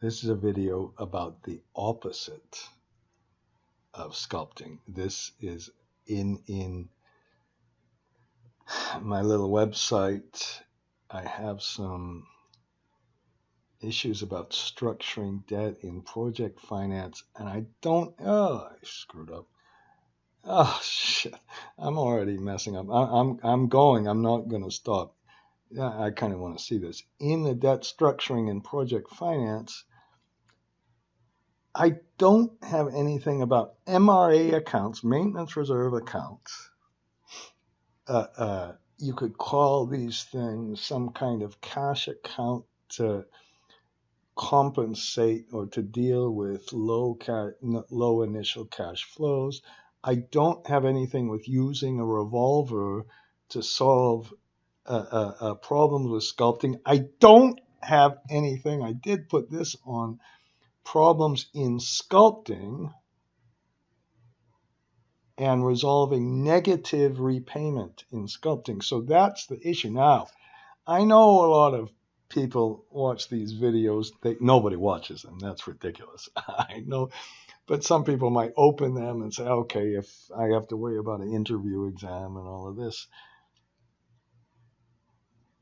This is a video about the opposite of sculpting. This is in my little website. I have some issues about structuring debt in project finance, and I screwed up. Oh shit! I'm already messing up. I'm going. I'm not going to stop. Yeah, I kind of want to see this in the debt structuring and project finance. I don't have anything about MRA accounts, maintenance reserve accounts. You could call these things some kind of cash account to compensate or to deal with low initial cash flows. I don't have anything with using a revolver to solve problems with sculpting. I don't have anything. I did put this on problems in sculpting and resolving negative repayment in sculpting. So that's the issue. Now, I know a lot of people watch these videos. Nobody watches them. That's ridiculous. I know. But some people might open them and say, okay, if I have to worry about an interview exam and all of this,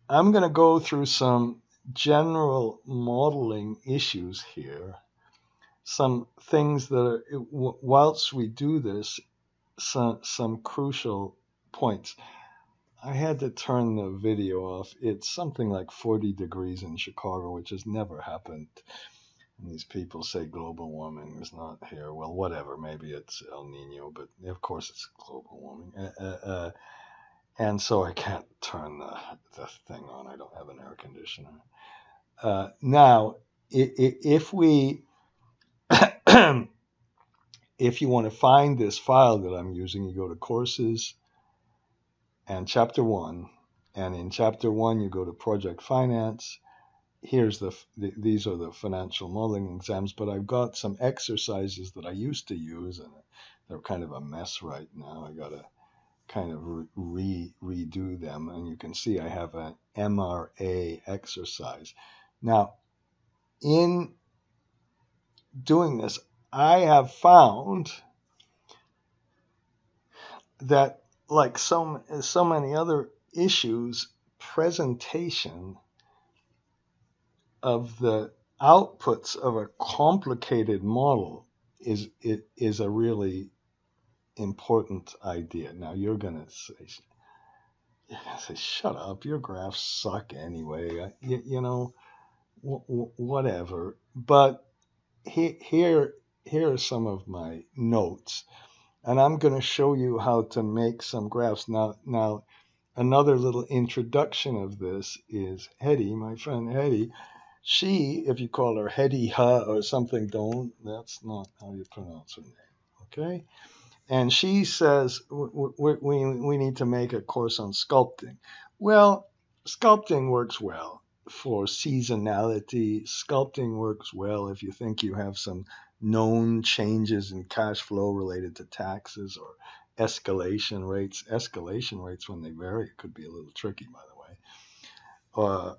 I'm going to go through some general modeling issues here. Some things that are, whilst we do this, some crucial points. I had to turn the video off. It's something like 40 degrees in Chicago, which has never happened. And these people say global warming is not here. Well, whatever. Maybe it's El Nino, but of course it's global warming. And so I can't turn the thing on. I don't have an air conditioner. Now, if we if you want to find this file that I'm using, you go to Courses and Chapter 1. And in Chapter 1, you go to Project Finance. Here's these are the financial modeling exams, but I've got some exercises that I used to use, and they're kind of a mess right now. I got to kind of redo them. And you can see I have an MRA exercise. Now, in doing this, I have found that, like so many other issues, presentation of the outputs of a complicated model is a really important idea. Now you're gonna say, shut up, your graphs suck anyway. Whatever. But here are some of my notes, and I'm going to show you how to make some graphs. Now, another little introduction of this is Hetty, my friend Hetty. She, if you call her Hetty or something, that's not how you pronounce her name, okay? And she says we need to make a course on sculpting. Well, sculpting works well for seasonality. Sculpting works well if you think you have some known changes in cash flow related to taxes or escalation rates. Escalation rates, when they vary, could be a little tricky, by the way.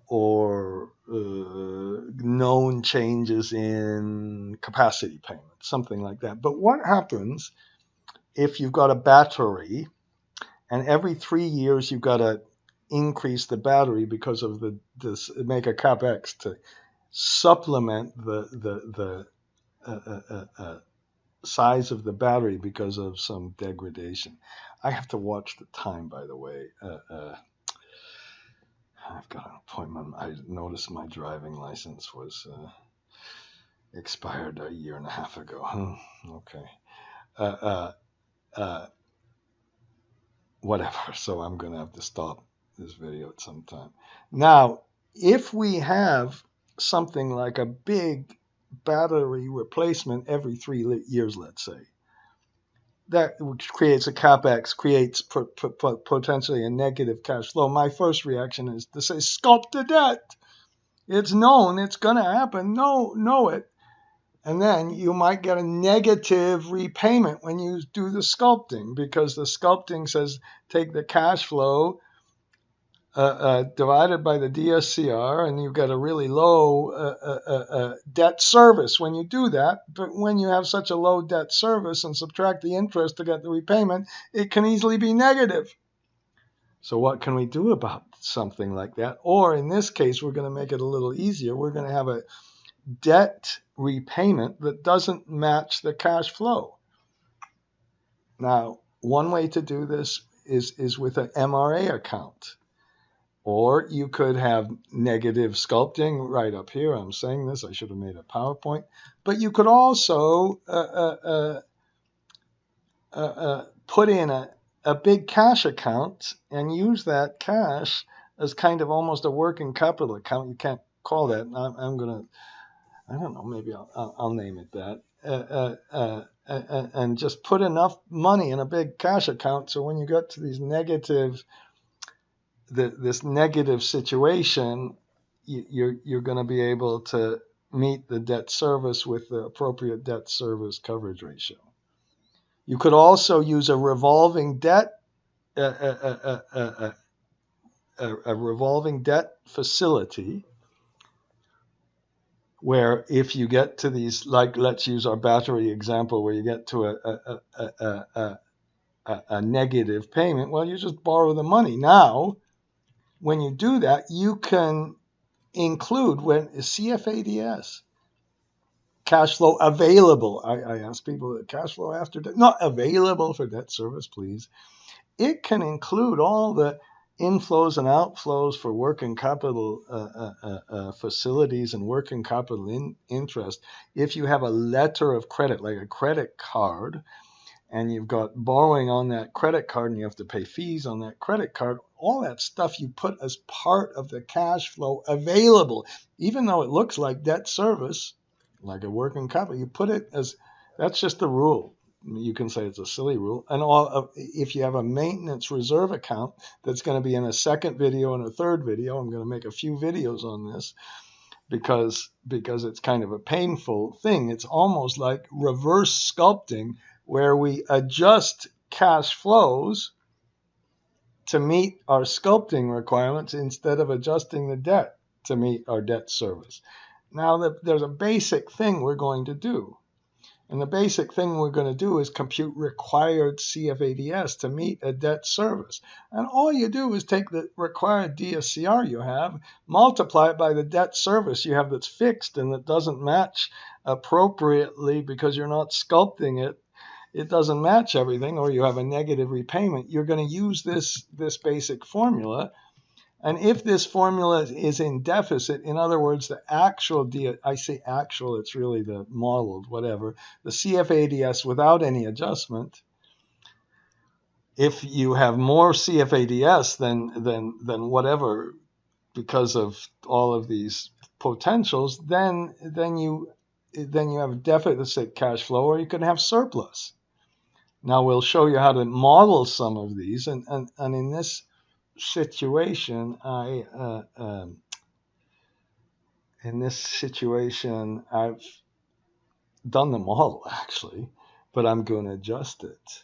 Or known changes in capacity payments, something like that. But what happens if you've got a battery and every 3 years you've got to increase the battery because of make a capex to supplement the size of the battery because of some degradation? I have to watch the time, by the way. I've got an appointment. I noticed my driving license was expired a year and a half ago. Okay. Whatever. So I'm going to have to stop this video at some time. Now, if we have something like a big battery replacement every 3 years, let's say, that creates a capex, creates potentially a negative cash flow, my first reaction is to say, sculpt the debt. It's known. It's going to happen. Know it. And then you might get a negative repayment when you do the sculpting, because the sculpting says take the cash flow divided by the DSCR, and you've got a really low debt service when you do that. But when you have such a low debt service and subtract the interest to get the repayment, it can easily be negative. So what can we do about something like that? Or in this case, we're going to make it a little easier. We're going to have a debt repayment that doesn't match the cash flow. Now, one way to do this is with an MRA account. Or you could have negative sculpting right up here. I'm saying this, I should have made a PowerPoint. But you could also put in a big cash account and use that cash as kind of almost a working capital account. You can't call that. I'm going to, I don't know, maybe I'll name it that. And just put enough money in a big cash account so when you get to these this negative situation, you're going to be able to meet the debt service with the appropriate debt service coverage ratio. You could also use a revolving debt a revolving debt facility where if you get to these, like let's use our battery example, where you get to a negative payment, well, you just borrow the money. Now, when you do that, you can include when CFADS, cash flow available. I ask people, cash flow after debt, not available for debt service, please. It can include all the inflows and outflows for working capital facilities and working capital interest. If you have a letter of credit, like a credit card, and you've got borrowing on that credit card and you have to pay fees on that credit card, all that stuff you put as part of the cash flow available, even though it looks like debt service, like a working capital, you put it as, that's just the rule. You can say it's a silly rule. And if you have a maintenance reserve account, that's going to be in a second video and a third video. I'm going to make a few videos on this because it's kind of a painful thing. It's almost like reverse sculpting, where we adjust cash flows to meet our sculpting requirements instead of adjusting the debt to meet our debt service. Now, there's a basic thing we're going to do. And the basic thing we're going to do is compute required CFADS to meet a debt service. And all you do is take the required DSCR you have, multiply it by the debt service you have that's fixed and that doesn't match appropriately because you're not sculpting it. It doesn't match everything, or you have a negative repayment. You're going to use this basic formula. And if this formula is in deficit, in other words, the actual, I say actual, it's really the modeled, whatever, the CFADS without any adjustment, if you have more CFADS than whatever, because of all of these potentials, then you have deficit cash flow, or you can have surplus. Now we'll show you how to model some of these, and in this situation, I've done the model actually, but I'm going to adjust it.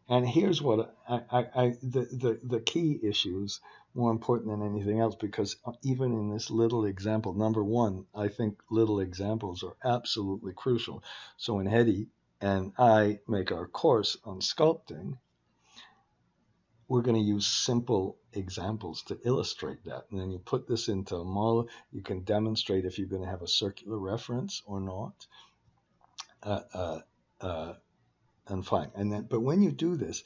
And here's what the key issues, more important than anything else, because even in this little example, number one, I think little examples are absolutely crucial. So when Hetty and I make our course on sculpting, we're going to use simple examples to illustrate that. And then you put this into a model. You can demonstrate if you're going to have a circular reference or not. And fine. But when you do this,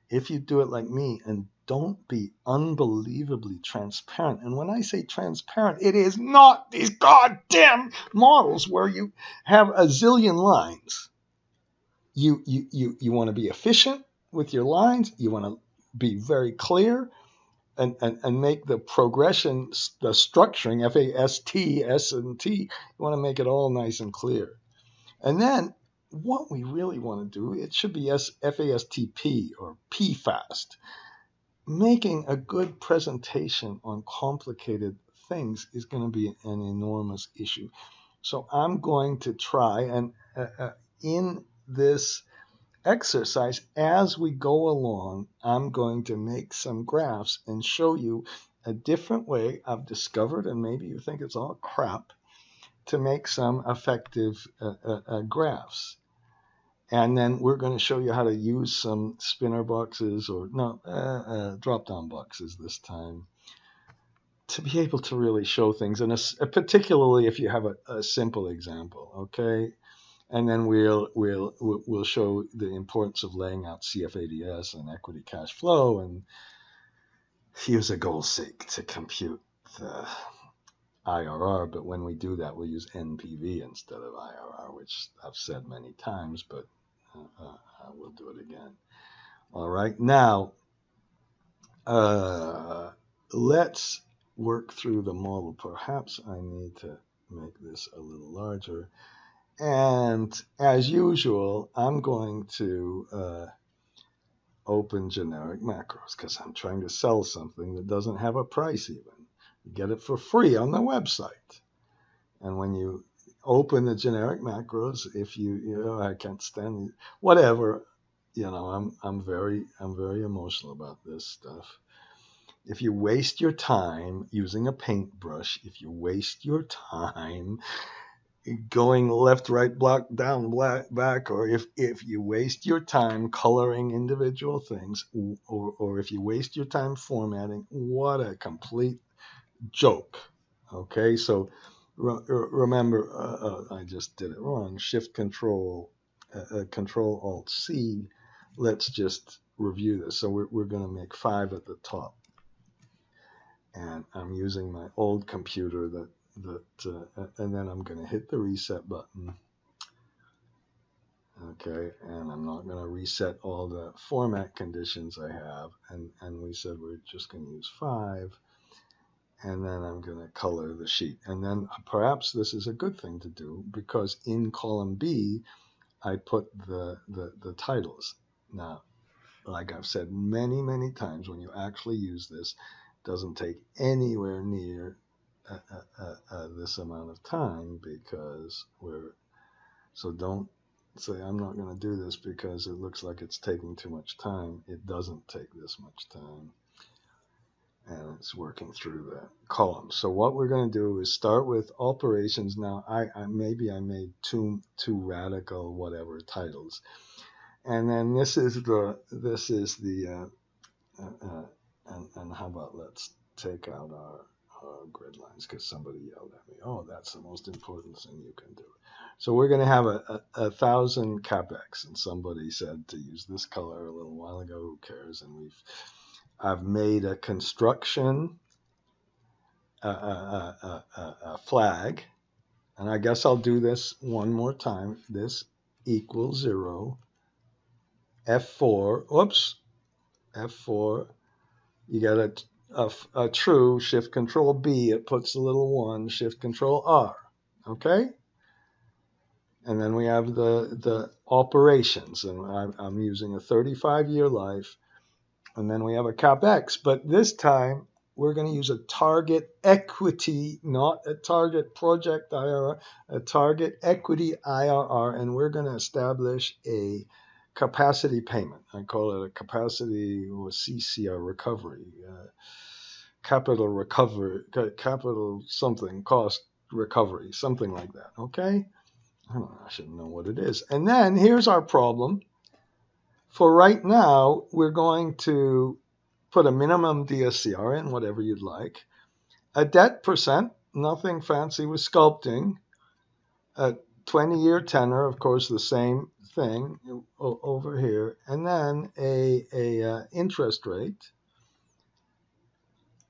if you do it like me and don't be unbelievably transparent, and when I say transparent, it is not these goddamn models where you have a zillion lines. You want to be efficient with your lines. You want to be very clear and make the progression, the structuring, FAST, S and T, you want to make it all nice and clear. And then what we really want to do, it should be FASTP or PFAST. Making a good presentation on complicated things is going to be an enormous issue. So I'm going to try, and in this exercise, as we go along, I'm going to make some graphs and show you a different way I've discovered, and maybe you think it's all crap, to make some effective graphs. And then we're going to show you how to use some spinner boxes, or no, drop-down boxes this time, to be able to really show things, and particularly if you have a simple example, okay? And then we'll show the importance of laying out CFADS and equity cash flow, and use a goal seek to compute the IRR. But when we do that, we'll use NPV instead of IRR, which I've said many times, but we'll do it again. All right, now let's work through the model. Perhaps I need to make this a little larger. And as usual, I'm going to open generic macros because I'm trying to sell something that doesn't have a price even. You get it for free on the website. And when you open the generic macros, if you I can't stand it, whatever, I'm very emotional about this stuff. If you waste your time using a paintbrush, if you waste your time going left, right, block, down, back, or if you waste your time coloring individual things, or if you waste your time formatting, what a complete joke. Okay, so remember, I just did it wrong. Shift Control Alt C. Let's just review this. So we're going to make 5 at the top, and I'm using my old computer and then I'm going to hit the reset button. Okay, and I'm not going to reset all the format conditions I have, and we said we're just going to use 5, and then I'm going to color the sheet. And then perhaps this is a good thing to do, because in column B I put the titles. Now, like I've said many times, when you actually use this, it doesn't take anywhere near this amount of time, because so don't say I'm not going to do this because it looks like it's taking too much time. It doesn't take this much time, and it's working through the columns. So what we're going to do is start with operations. Now I made too radical whatever titles, and then this is the and how about let's take out our grid lines, because somebody yelled at me, oh, that's the most important thing you can do. So we're going to have 1,000 capex, and somebody said to use this color a little while ago. Who cares? And I've made a construction a flag, and I guess I'll do this one more time. This equals 0. F4. Oops. F4. You got a true. Shift Control B. It puts a little 1. Shift Control R. Okay. And then we have the operations, and I'm using a 35-year life. And then we have a CapEx, but this time we're going to use a target equity, not a target project IRR, a target equity IRR, and we're going to establish a capacity payment. I call it a capacity or CCR recovery, capital recovery, capital something, cost recovery, something like that. Okay? I don't know, I should know what it is. And then here's our problem. For right now, we're going to put a minimum DSCR in, whatever you'd like. A debt percent, nothing fancy with sculpting. A 20-year tenor, of course, the same thing over here. And then a interest rate.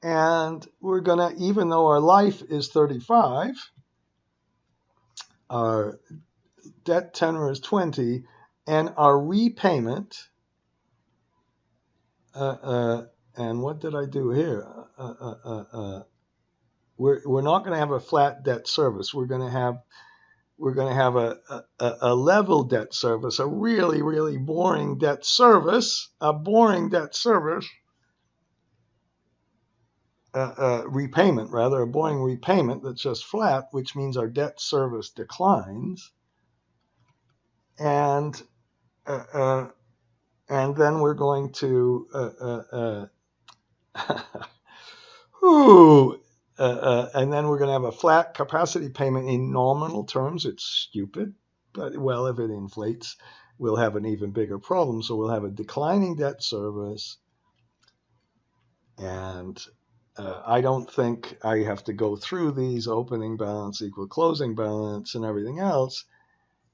And we're going to, even though our life is 35, our debt tenor is 20, and our repayment, and what did I do here? We're not going to have a flat debt service. We're going to have a level debt service, a really boring debt service, repayment rather, a boring repayment that's just flat, which means our debt service declines. And then we're going to And then we're going to have a flat capacity payment in nominal terms. It's stupid, but well, if it inflates, we'll have an even bigger problem. So we'll have a declining debt service. And I don't think I have to go through these opening balance equal closing balance and everything else.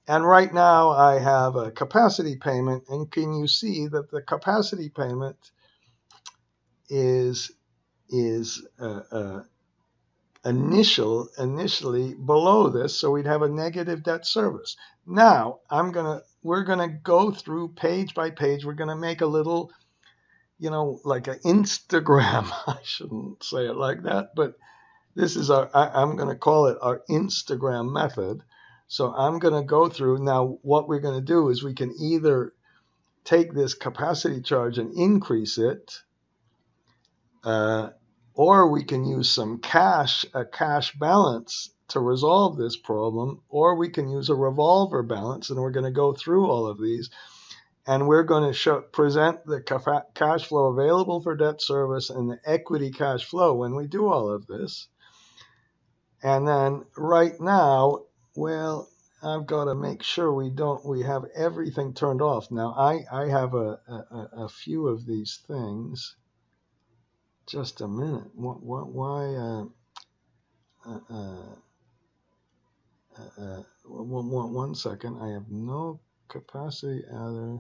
And right now I have a capacity payment. And can you see that the capacity payment is initially below this, so we'd have a negative debt service. Now we're gonna go through page by page. We're gonna make a little, like an Instagram. I shouldn't say it like that, but this is I'm gonna call it our Instagram method. So I'm gonna go through now. What we're gonna do is we can either take this capacity charge and increase it. Or we can use a cash balance to resolve this problem, or we can use a revolver balance, and we're going to go through all of these, and we're going to present the cash flow available for debt service and the equity cash flow when we do all of this. And then right now, well, I've got to make sure we have everything turned off. Now I have a few of these things. Just a minute. Why? One second. I have no capacity other.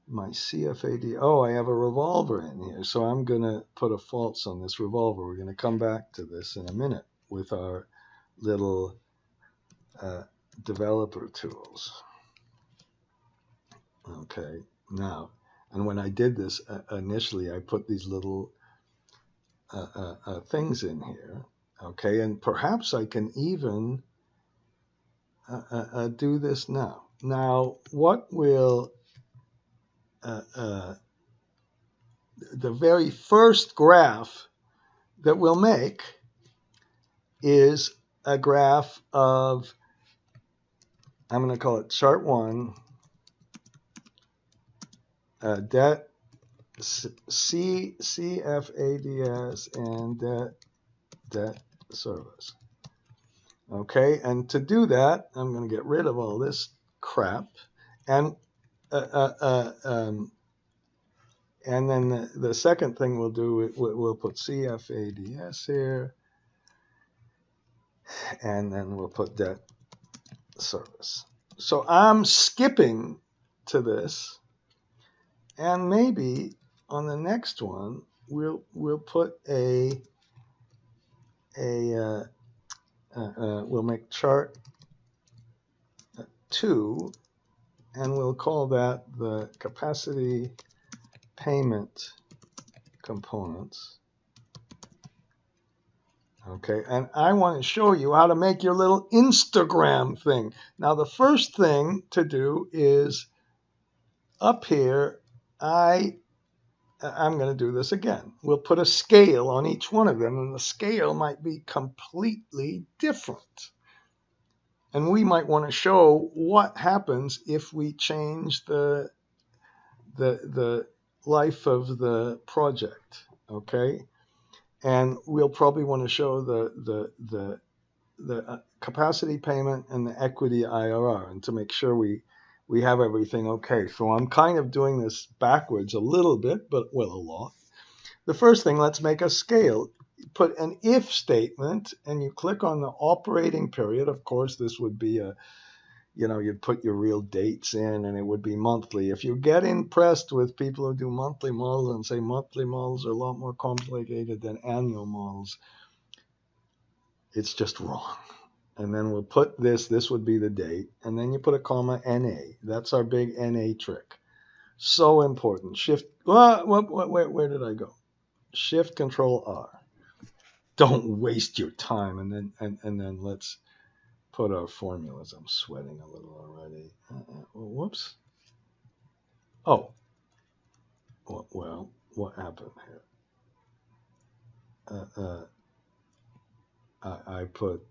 My CFAD. Oh, I have a revolver in here. So I'm going to put a false on this revolver. We're going to come back to this in a minute with our little developer tools. Okay. Now. And when I did this initially, I put these little things in here, okay? And perhaps I can even do this now. Now, what will the very first graph that we'll make is a graph of, I'm going to call it chart 1. Debt, CFADS, and debt service. Okay, and to do that, I'm going to get rid of all this crap, and then the second thing we'll do, we'll put CFADS here, and then we'll put debt service. So I'm skipping to this. And maybe on the next one we'll put we'll make chart 2, and we'll call that the capacity payment components. Okay, and I want to show you how to make your little Instagram thing. Now the first thing to do is up here. I'm going to do this again. We'll put a scale on each one of them, and the scale might be completely different. And we might want to show what happens if we change the life of the project, okay? And we'll probably want to show the capacity payment and the equity IRR, and to make sure we have everything okay. So I'm kind of doing this backwards a little bit, but well, a lot. The first thing, let's make a scale. Put an if statement, and you click on the operating period. Of course, this would be you'd put your real dates in, and it would be monthly. If you get impressed with people who do monthly models and say monthly models are a lot more complicated than annual models, it's just wrong. And then we'll put this would be the date, and then you put a comma, NA. That's our big NA trick. So important. Shift, where did I go? Shift Control R. Don't waste your time, and then let's put our formulas. I'm sweating a little already. Whoops. Oh. Well, what happened here? I put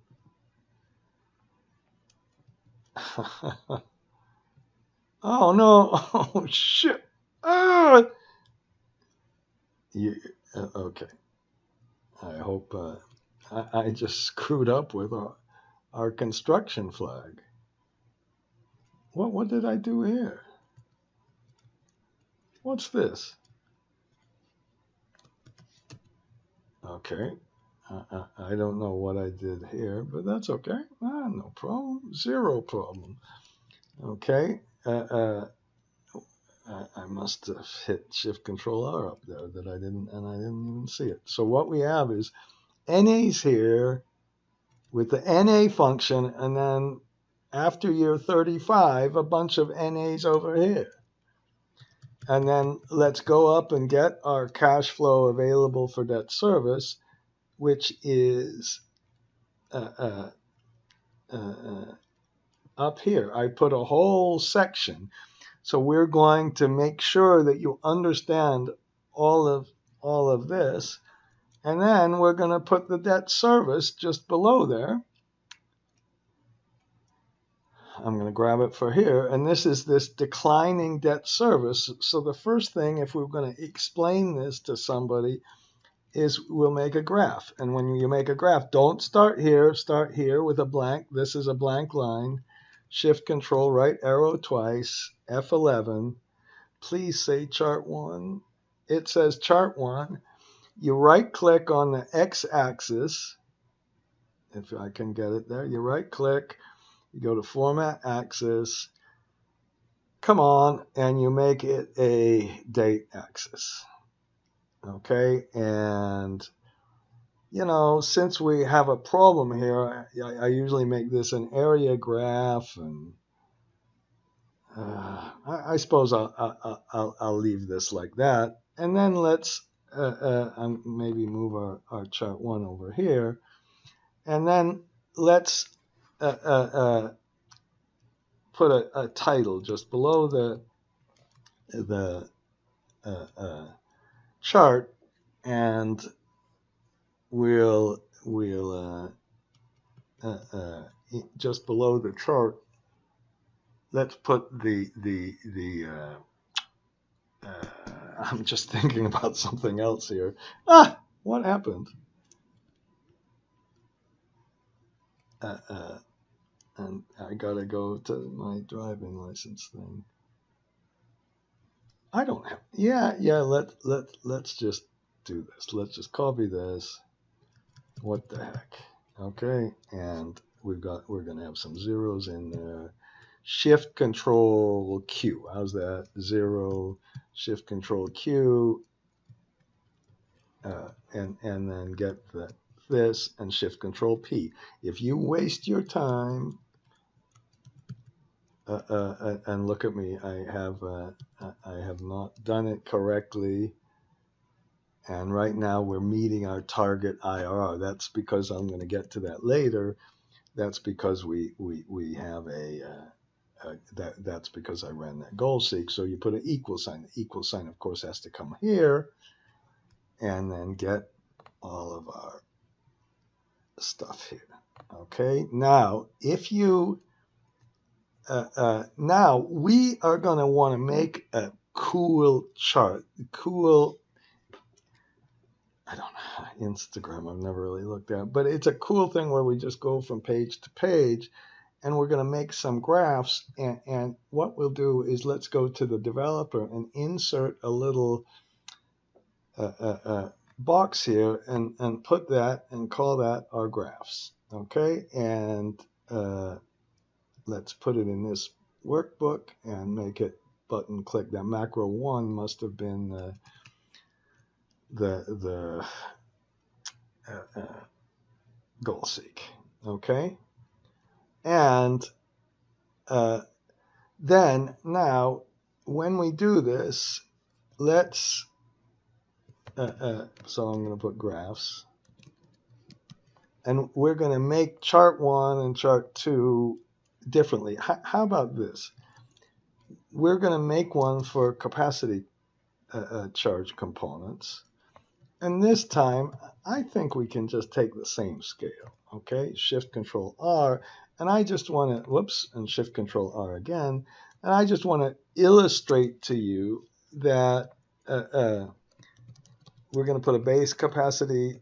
oh no! Oh shit! Ah! Okay. I hope I just screwed up with our construction flag. What did I do here? What's this? Okay. I don't know what I did here, but that's okay. No problem. Zero problem. Okay. I must have hit Shift Control R up there that I didn't even see it. So what we have is NA's here with the NA function, and then after year 35, a bunch of NA's over here. And then let's go up and get our cash flow available for debt service, which is up here. I put a whole section. So we're going to make sure that you understand all of this. And then we're going to put the debt service just below there. I'm going to grab it for here. And this is this declining debt service. So the first thing, if we're going to explain this to somebody, is we'll make a graph. And when you make a graph, don't start here. Start here with a blank. This is a blank line. Shift Control, right arrow twice, F11. Please say chart 1. It says chart 1. You right click on the x-axis. If I can get it there. You right click. You go to Format Axis. Come on, and you make it a date axis. Okay, and you know, since we have a problem here, I usually make this an area graph, and I suppose I'll leave this like that. And then let's maybe move our chart 1 over here, and then let's put a title just below the chart, and we'll just below the chart, let's put I'm just thinking about something else here. What happened? And I gotta go to my driving license thing. I don't have. Yeah. Let's just do this. Let's just copy this. What the heck? Okay, and we're gonna have some zeros in there. Shift Control Q. How's that? 0. Shift Control Q. And then get this and Shift Control P. If you waste your time, and look at me, I have not done it correctly. And right now we're meeting our target IRR. That's because I'm going to get to that later. That's because we have that's because I ran that goal seek. So you put an equal sign. The equal sign, of course, has to come here, and then get all of our stuff here. Okay. Now, if you now we are going to want to make a cool chart. Cool. I don't know, Instagram I've never really looked at, but it's a cool thing where we just go from page to page, and we're going to make some graphs, and what we'll do is let's go to the developer and insert a little box here and put that and call that our graphs. Okay, and let's put it in this workbook and make it button click. That macro 1 must have been the goal seek. Okay, and then now when we do this, let's so I'm going to put graphs, and we're going to make chart 1 and chart 2 differently. How about this? We're going to make one for capacity charge components. And this time, I think we can just take the same scale, okay? Shift Control R, and I just want to, whoops, and Shift Control R again, and I just want to illustrate to you that we're going to put a base capacity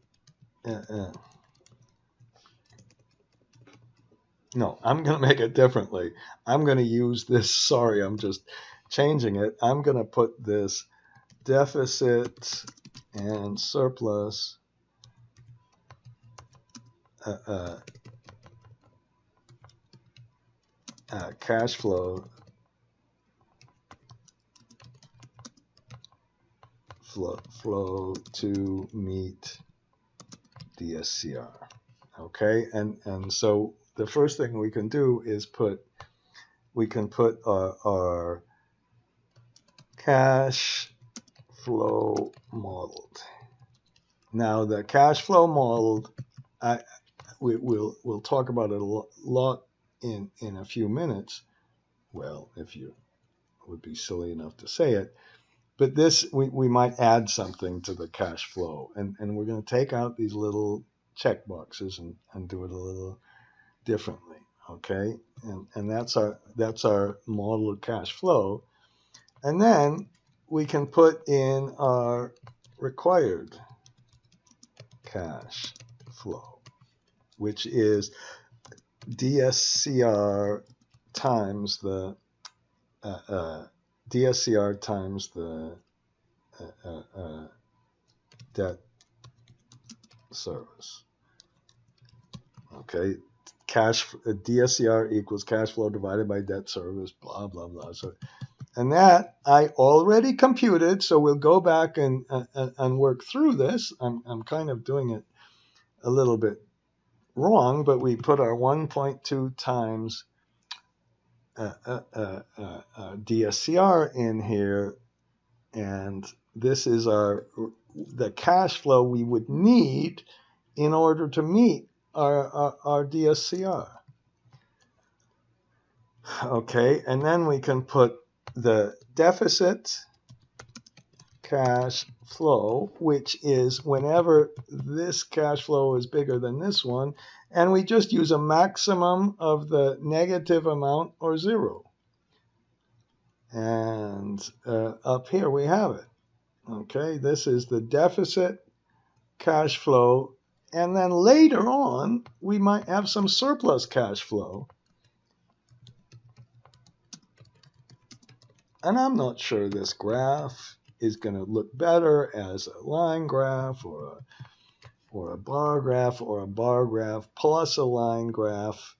no, I'm going to make it differently. I'm going to use this. Sorry, I'm just changing it. I'm going to put this deficit and surplus cash flow to meet DSCR. Okay, and so the first thing we can do is put our cash flow modeled. Now the cash flow modeled, we'll talk about it a lot in a few minutes. Well, if you would be silly enough to say it. But this, we might add something to the cash flow. And we're going to take out these little check boxes and do it a little differently. Okay? And that's our modeled cash flow. And then we can put in our required cash flow, which is DSCR times the DSCR times the debt service. Okay, DSCR equals cash flow divided by debt service, blah blah blah. So, and that I already computed. So we'll go back and work through this. I'm kind of doing it a little bit wrong, but we put our 1.2 times DSCR in here, and this is the cash flow we would need in order to meet our DSCR. Okay, and then we can put the deficit cash flow, which is whenever this cash flow is bigger than this one, and we just use a maximum of the negative amount or zero. And up here we have it. Okay, this is the deficit cash flow, and then later on we might have some surplus cash flow. And I'm not sure this graph is going to look better as a line graph or a bar graph or a bar graph plus a line graph.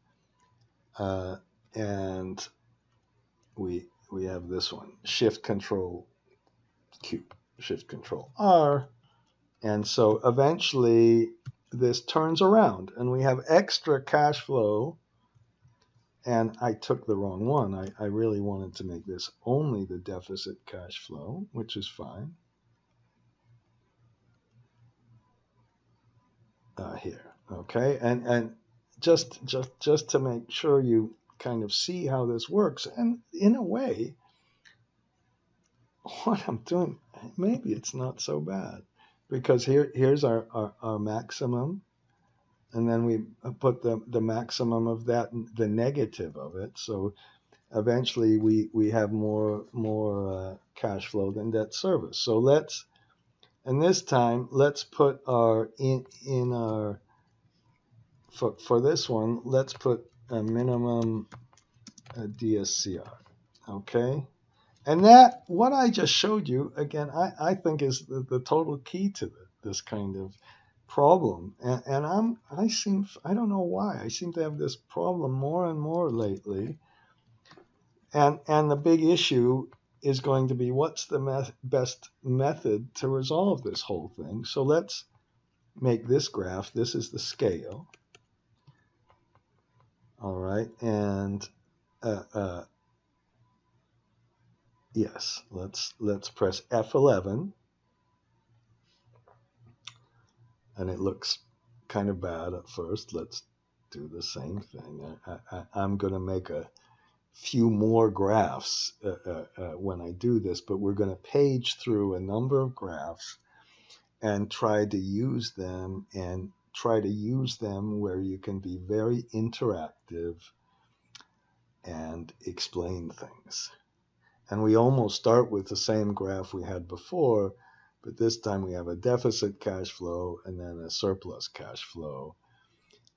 And we have this one, Shift Control Q, Shift Control R. And so eventually this turns around and we have extra cash flow. And I took the wrong one. I really wanted to make this only the deficit cash flow, which is fine. Here, okay, and just to make sure you kind of see how this works, and in a way, what I'm doing, maybe it's not so bad, because here's our maximum. And then we put the maximum of that, the negative of it. So eventually we have more cash flow than debt service. So and this time let's put our in our for this one, let's put a minimum DSCR. Okay, and that what I just showed you again, I think is the total key to this kind of problem. And I don't know why I seem to have this problem more and more lately. And the big issue is going to be what's the best method to resolve this whole thing. So let's make this graph. This is the scale. All right, and yes, let's press F11. And it looks kind of bad at first. Let's do the same thing. I'm going to make a few more graphs when I do this, but we're going to page through a number of graphs and try to use them where you can be very interactive and explain things. And we almost start with the same graph we had before, but this time we have a deficit cash flow and then a surplus cash flow.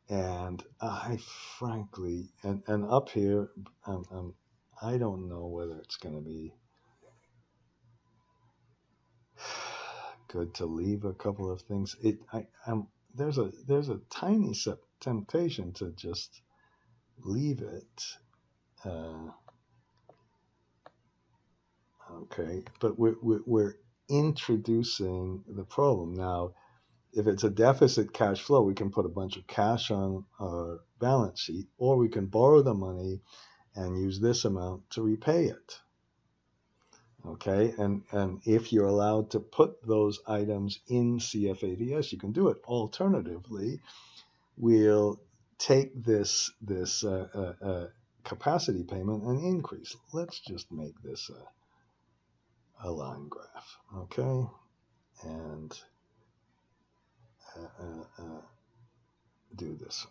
And I frankly, and up here, I don't know whether it's going to be good to leave a couple of things. There's a tiny temptation to just leave it. Okay, but we're introducing the problem now. If it's a deficit cash flow, we can put a bunch of cash on our balance sheet, or we can borrow the money and use this amount to repay it. Okay, and if you're allowed to put those items in CFADS, you can do it. Alternatively, we'll take this capacity payment and increase. Let's just make this a line graph, okay? And do this.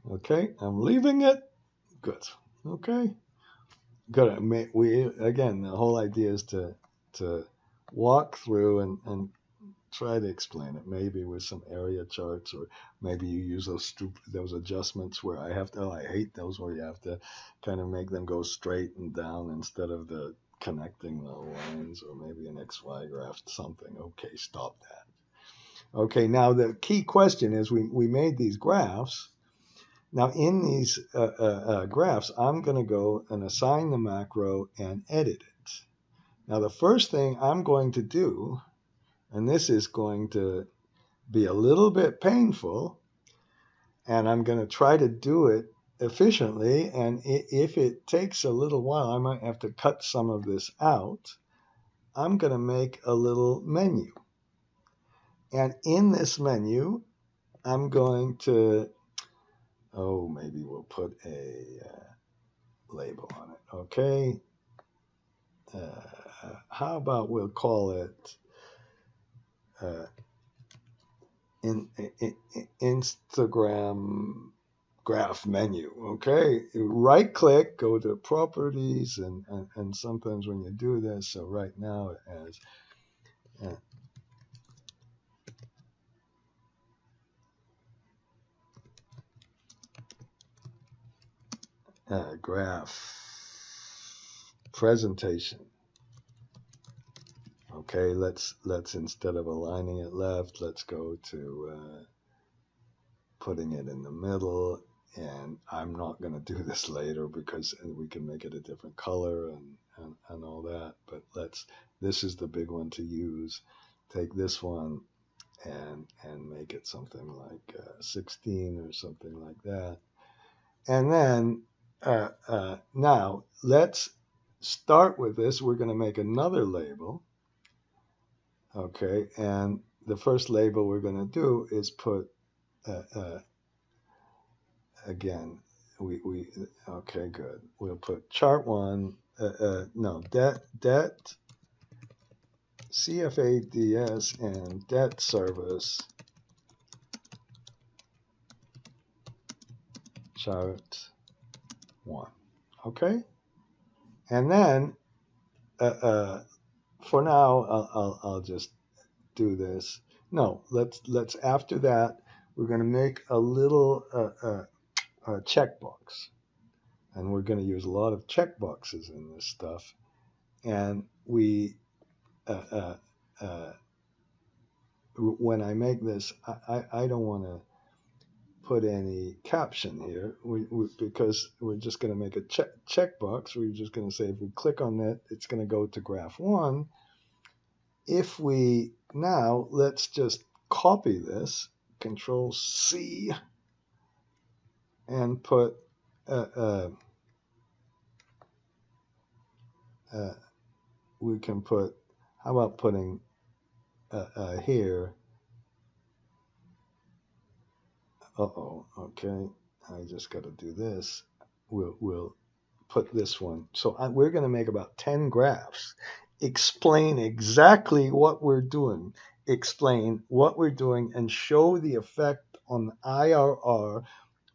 Okay, I'm leaving it. Good. Okay. Good. Again, the whole idea is to walk through and try to explain it. Maybe with some area charts, or maybe you use those adjustments where I hate those where you have to kind of make them go straight and down instead of the connecting the lines, or maybe an XY graph, something. Okay, stop that. Okay, now the key question is we made these graphs. Now in these graphs, I'm going to go and assign the macro and edit it. Now the first thing I'm going to do, and this is going to be a little bit painful, and I'm going to try to do it efficiently, and if it takes a little while, I might have to cut some of this out. I'm going to make a little menu. And in this menu, I'm going to, maybe we'll put a label on it, okay? How about we'll call it Instagram graph menu, okay? Right click, go to properties, and sometimes when you do this, so right now it has graph presentation. Okay, let's instead of aligning it left, let's go to putting it in the middle. And I'm not going to do this later because we can make it a different color and all that. But this is the big one to use. Take this one and make it something like 16 or something like that. And then now let's start with this. We're going to make another label. Okay, and the first label we're going to do is put again, okay, good. We'll put chart one, debt, CFADS, and debt service chart one, okay? And then, for now, I'll just do this. No, let's after that, we're going to make a little checkbox, and we're going to use a lot of checkboxes in this stuff. And we, when I make this, I don't want to put any caption here because we're just going to make a checkbox. We're just going to say if we click on it, it's going to go to graph one. If we now, let's just copy this, Control C, and put we can put, how about putting here, okay, I just got to do this. We'll put this one. So we're going to make about 10 graphs. Explain exactly what we're doing. Explain what we're doing and show the effect on IRR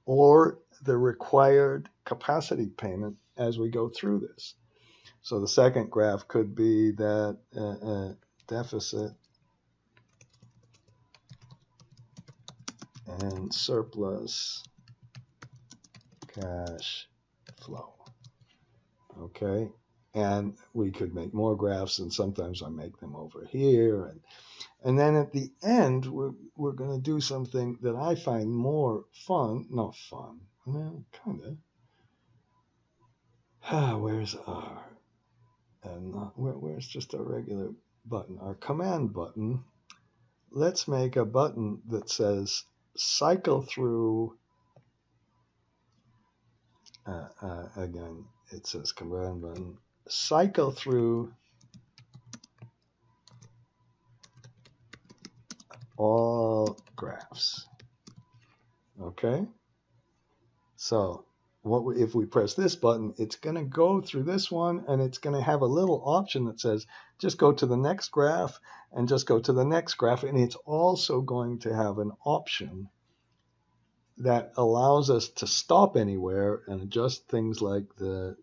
or the required capacity payment as we go through this. So the second graph could be that deficit and surplus cash flow. Okay, and we could make more graphs, and sometimes I make them over here, and then at the end we're going to do something that I find more fun. Not fun, well, kind of. Where's our and where's just our regular button, our command button? Let's make a button that says cycle through. Again, it says command button, cycle through all graphs. Okay, so if we press this button, it's going to go through this one, and it's going to have a little option that says just go to the next graph and just go to the next graph, and it's also going to have an option that allows us to stop anywhere and adjust things like the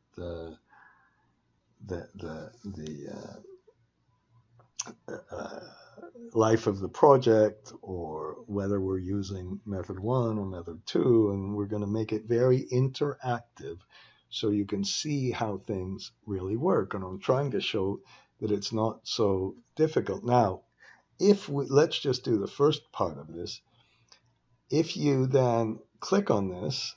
life of the project, or whether we're using method 1 or method 2, and we're going to make it very interactive so you can see how things really work. And I'm trying to show that it's not so difficult. Now, let's just do the first part of this. If you then click on this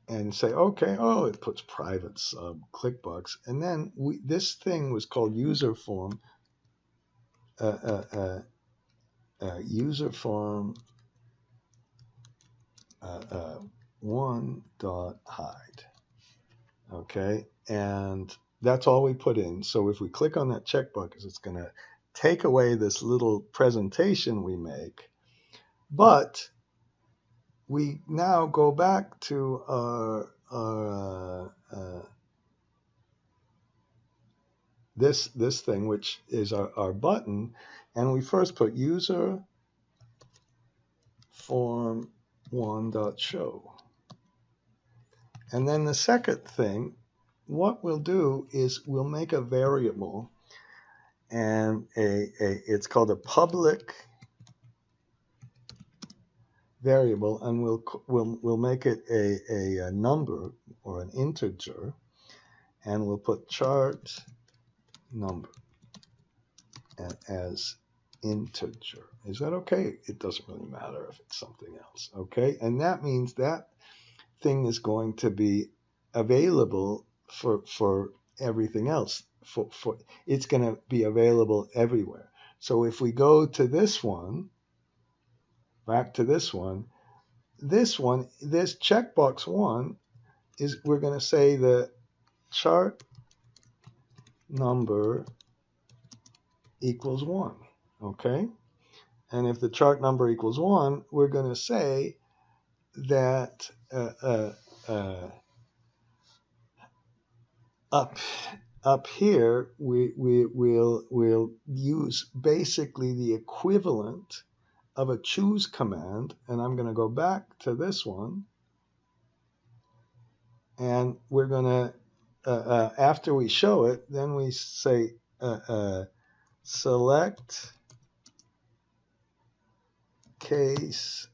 and say, okay, oh, it puts private sub clickbox, and then this thing was called user form. User form 1.hide. Okay, and that's all we put in. So if we click on that checkbox, it's going to take away this little presentation we make. But we now go back to our this thing, which is our button, and we first put user form 1.show. And then the second thing, what we'll do is we'll make a variable, and it's called a public variable, and we'll make it a number or an integer, and we'll put chart number as integer. Is that okay? It doesn't really matter if it's something else. Okay, and that means that thing is going to be available for everything else. It's going to be available everywhere. So if we go to this one, back to this checkbox 1 is, we're going to say the chart number equals 1. Okay, and if the chart number equals 1, we're going to say that up here we'll use basically the equivalent of a choose command, and I'm going to go back to this one, and we're going to after we show it, then we say select case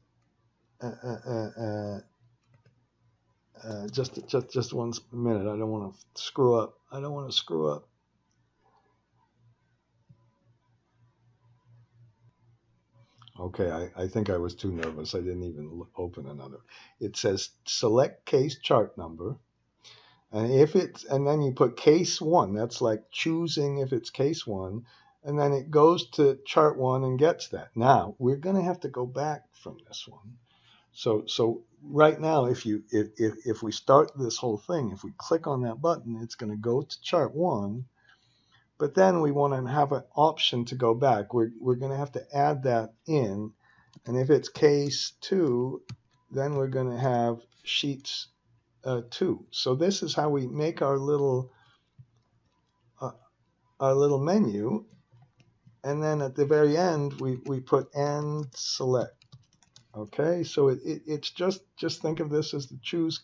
just 1 minute. I don't want to screw up. Okay, I think I was too nervous. I didn't even open another. It says select case chart number, and then you put case 1. That's like choosing if it's case 1, and then it goes to chart 1 and gets that. Now we're going to have to go back from this one. So right now, if we start this whole thing, if we click on that button, it's going to go to chart 1. But then we want to have an option to go back. We're going to have to add that in, and if it's case 2, then we're going to have sheets 2. So this is how we make our little menu, and then at the very end we put end select. Okay, so it's just think of this as the choose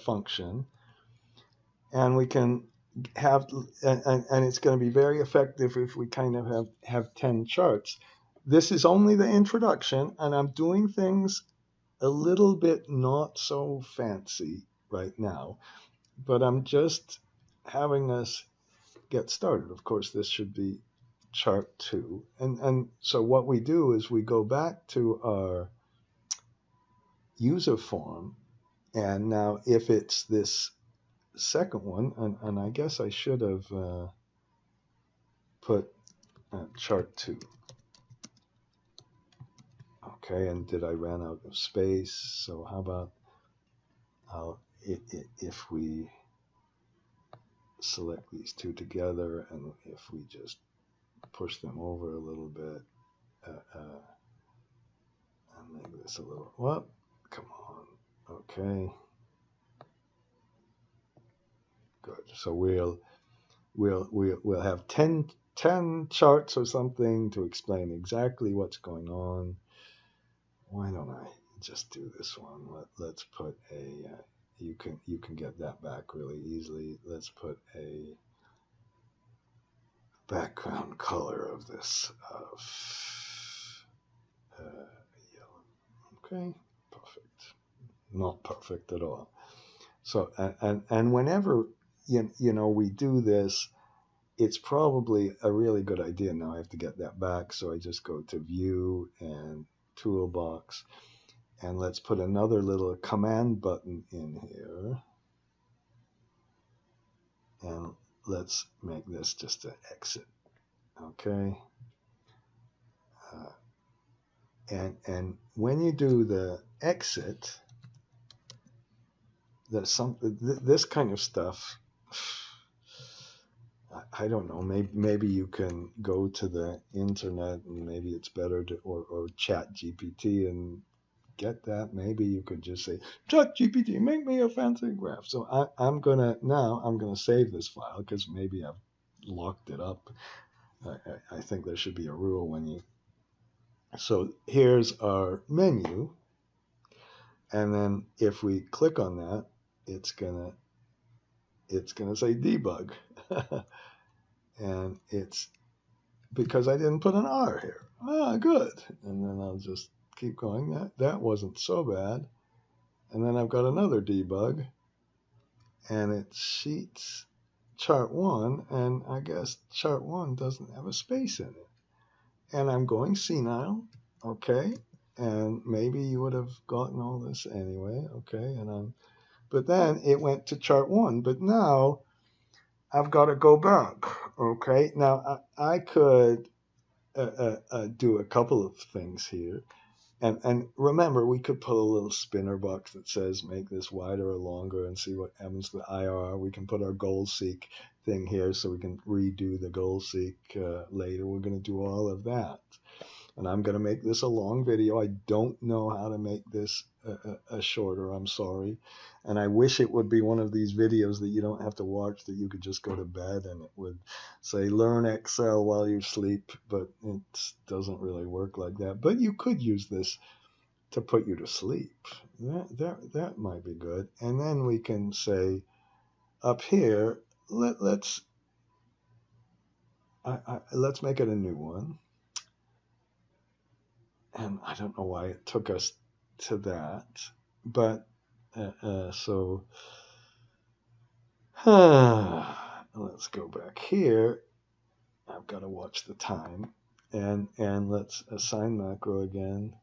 function, and we can have, and it's going to be very effective if we kind of have 10 charts. This is only the introduction, and I'm doing things a little bit not so fancy right now, but I'm just having us get started. Of course, this should be chart 2. And so what we do is we go back to our user form, and now if it's this second one, and I guess I should have put chart 2. Okay, and did I run out of space? So how about if we select these two together, and if we just push them over a little bit, and make this a little, what? Come on. Okay. Good. So we'll have 10 charts or something to explain exactly what's going on. Why don't I just do this one? Let's put a you can get that back really easily. Let's put a background color of this yellow. Okay, perfect. Not perfect at all. So and whenever you know we do this, it's probably a really good idea. Now I have to get that back, so I just go to View and Toolbox, and let's put another little command button in here, and let's make this just an exit. Okay. And when you do the exit, there's this kind of stuff. I don't know. Maybe you can go to the internet, and maybe it's better to or chat GPT and get that. Maybe you could just say, chat GPT, make me a fancy graph. So I'm gonna save this file because maybe I've locked it up. I think there should be a rule when you. So here's our menu, and then if we click on that, it's gonna say debug. And it's because I didn't put an R here. Ah, good. And then I'll just keep going. That wasn't so bad. And then I've got another debug, and it's sheets chart 1, and I guess chart 1 doesn't have a space in it. And I'm going senile, okay? And maybe you would have gotten all this anyway, okay? But then it went to chart 1, but now I've got to go back, okay? Now, I could do a couple of things here. And remember, we could put a little spinner box that says make this wider or longer and see what happens to the IRR. We can put our goal seek thing here so we can redo the goal seek later. We're going to do all of that. And I'm going to make this a long video. I don't know how to make this a shorter, I'm sorry. And I wish it would be one of these videos that you don't have to watch, that you could just go to bed and it would say learn Excel while you sleep, but it doesn't really work like that. But you could use this to put you to sleep. That might be good. And then we can say up here, let's make it a new one. And I don't know why it took us to that, but so let's go back here. I've got to watch the time, and let's assign macro again.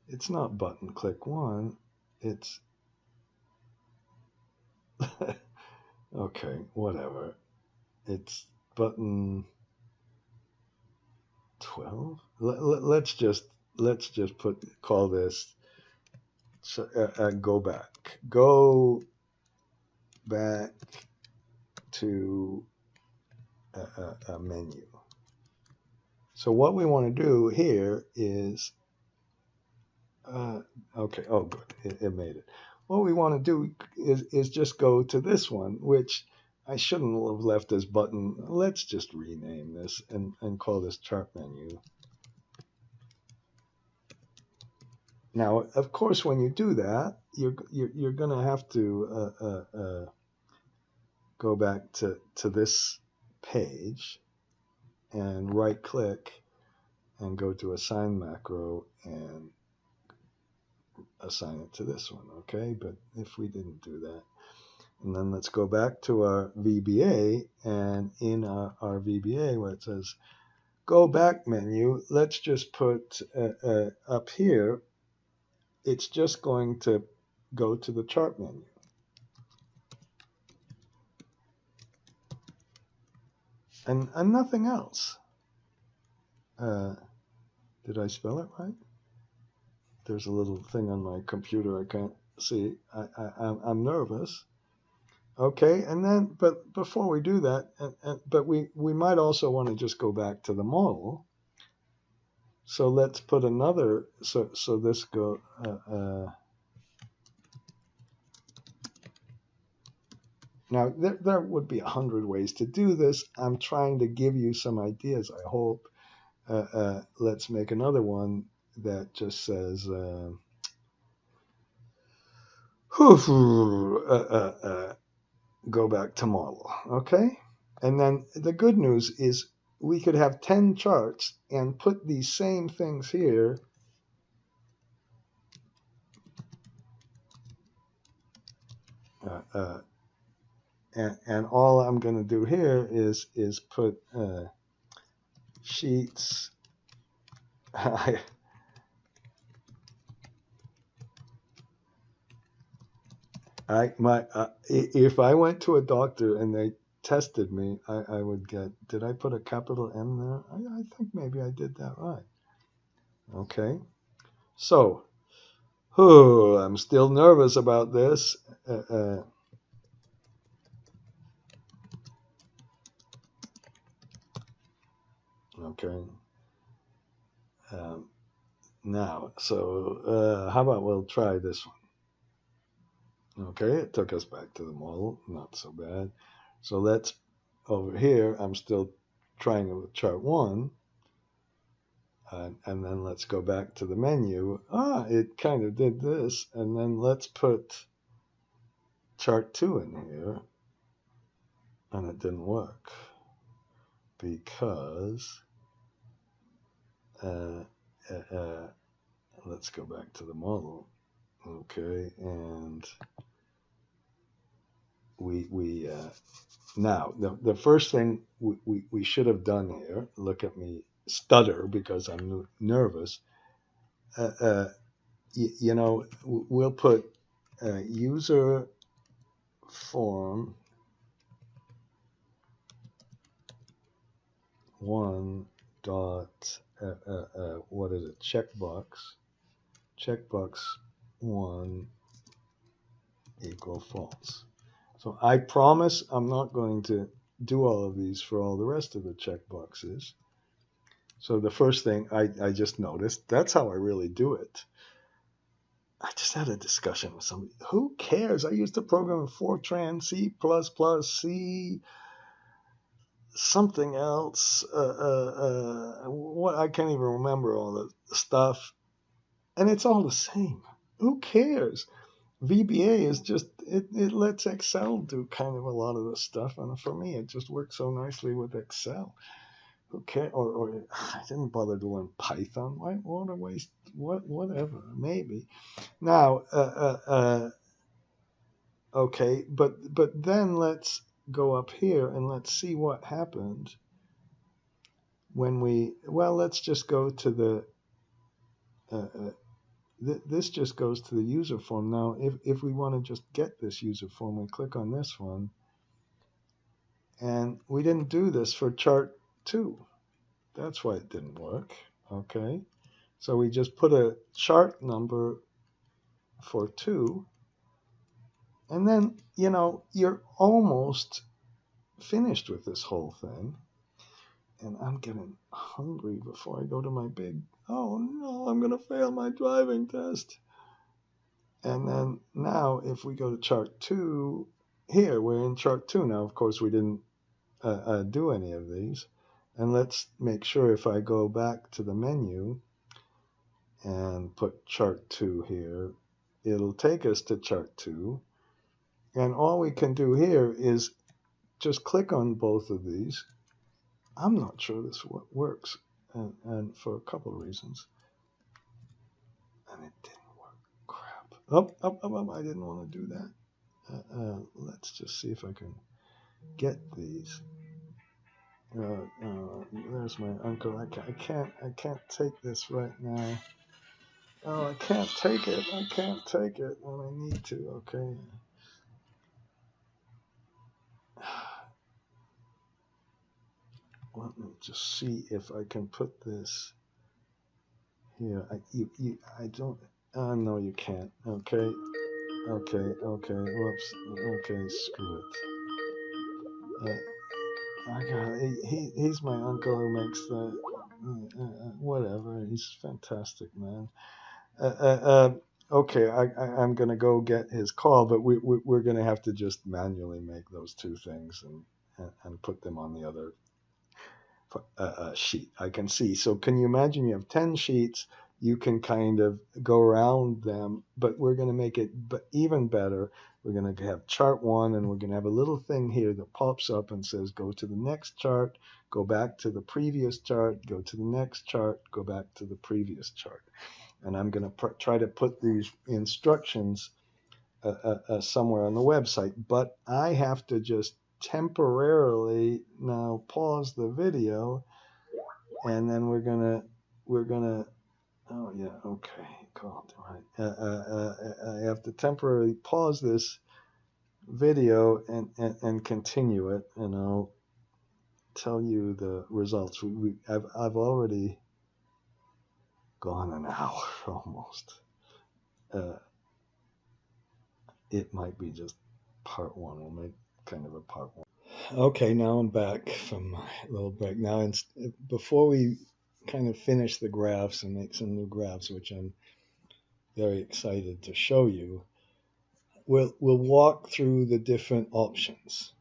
It's not button click 1. It's okay, whatever. It's button 12. Let's just call this go back to a menu. So what we want to do here is okay. Oh, good. It made it. What we want to do is just go to this one, which I shouldn't have left as button. Let's just rename this and call this chart menu. Now, of course, when you do that, you're going to have to go back to this page and right click and go to assign macro and assign it to this one, okay? But if we didn't do that, and then let's go back to our VBA, and in our VBA where it says go back menu, let's just put up here, it's just going to go to the chart menu. And nothing else. Did I spell it right? There's a little thing on my computer I can't see. I'm nervous. Okay, and then, but before we do that, but we might also want to just go back to the model. So let's put another, so this go, now there would be 100 ways to do this. I'm trying to give you some ideas, I hope. Let's make another one that just says, go back to model, okay? And then the good news is we could have 10 charts and put these same things here. And all I'm going to do here is put sheets. If I went to a doctor and they tested me, I would get, did I put a capital M there? I think maybe I did that right. Okay. So, I'm still nervous about this. Okay. Now, so how about we'll try this one? Okay, it took us back to the model, not so bad. So let's, over here, I'm still trying it with chart 1. And then let's go back to the menu. It kind of did this. And then let's put chart 2 in here. And it didn't work. Because, let's go back to the model. Okay, and we now the first thing we should have done here, look at me stutter because I'm nervous. You know, we'll put user form 1 dot what is it, checkbox 1 equal false. So I promise I'm not going to do all of these for all the rest of the checkboxes. So the first thing I just noticed, that's how I really do it. I just had a discussion with somebody. Who cares? I used to program in Fortran, C++, C, something else. What, I can't even remember all the stuff. And it's all the same. Who cares? VBA is just, it lets Excel do kind of a lot of the stuff. And for me, it just works so nicely with Excel. Okay, or I didn't bother to learn Python. Why? What a waste. Whatever. Maybe. Now, okay, but then let's go up here and let's see what happened when we. Well, let's just go to the. This just goes to the user form. Now, if we want to just get this user form, we click on this one, and we didn't do this for chart 2. That's why it didn't work. Okay, so we just put a chart number for 2, and then, you know, you're almost finished with this whole thing. And I'm getting hungry before I go to my big, oh no, I'm going to fail my driving test. And then now if we go to chart 2, here we're in chart 2 now. Of course, we didn't do any of these. And let's make sure if I go back to the menu and put chart 2 here, it'll take us to chart 2. And all we can do here is just click on both of these. I'm not sure this works, and for a couple of reasons. And it didn't work. Crap. I didn't want to do that. Let's just see if I can get these. There's my uncle. I can't take this right now. Oh, I can't take it. I can't take it when I need to. Okay. Let me just see if I can put this here. I don't. Oh, no, you can't. Okay. Whoops. Okay, screw it. I got. He's my uncle who makes the. Whatever. He's fantastic, man. Okay, I'm gonna go get his call, but we're gonna have to just manually make those two things and put them on the other sheet. I can see. So can you imagine you have 10 sheets? You can kind of go around them, but we're going to make it even better. We're going to have chart 1, and we're going to have a little thing here that pops up and says, go to the next chart, go back to the previous chart, go to the next chart, go back to the previous chart. And I'm going to try to put these instructions somewhere on the website, but I have to just temporarily now pause the video, and then we're gonna oh yeah, okay, called right. I have to temporarily pause this video and continue it, and I'll tell you the results. I've already gone an hour almost. It might be just part 1. We'll make kind of a part 1. Okay, now I'm back from my little break. Now, before we kind of finish the graphs and make some new graphs, which I'm very excited to show you, we'll walk through the different options.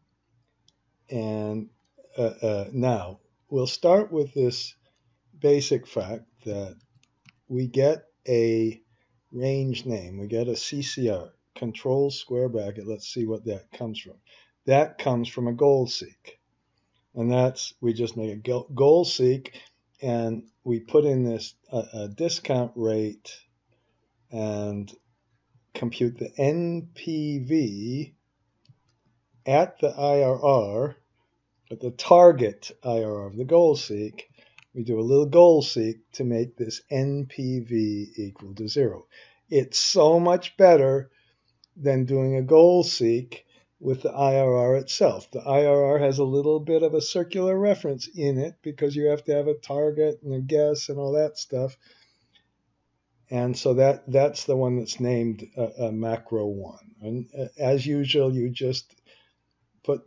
And now we'll start with this basic fact that we get a range name. We get a CCR, control square bracket. Let's see what that comes from. That comes from a goal seek. And we just make a goal seek, and we put in this discount rate and compute the NPV at the IRR, at the target IRR of the goal seek. We do a little goal seek to make this NPV equal to 0. It's so much better than doing a goal seek with the IRR itself. The IRR has a little bit of a circular reference in it because you have to have a target and a guess and all that stuff. And so that's the one that's named macro 1. And as usual, you just put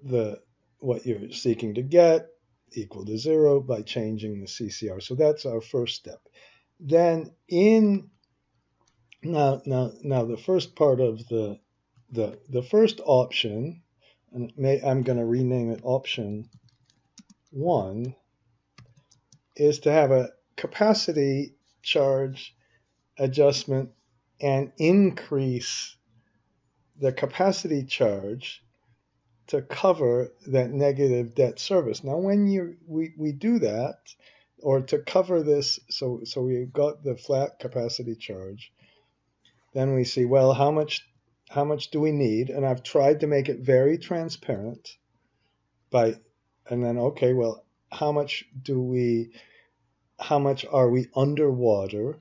what you're seeking to get equal to 0 by changing the CCR. So that's our first step. Then now the first part of the first option, and I'm going to rename it option 1, is to have a capacity charge adjustment and increase the capacity charge to cover that negative debt service. Now, when we do that, or to cover this, so we've got the flat capacity charge, then we see, well, how much do we need? And I've tried to make it very transparent and then, okay, well, how much are we underwater?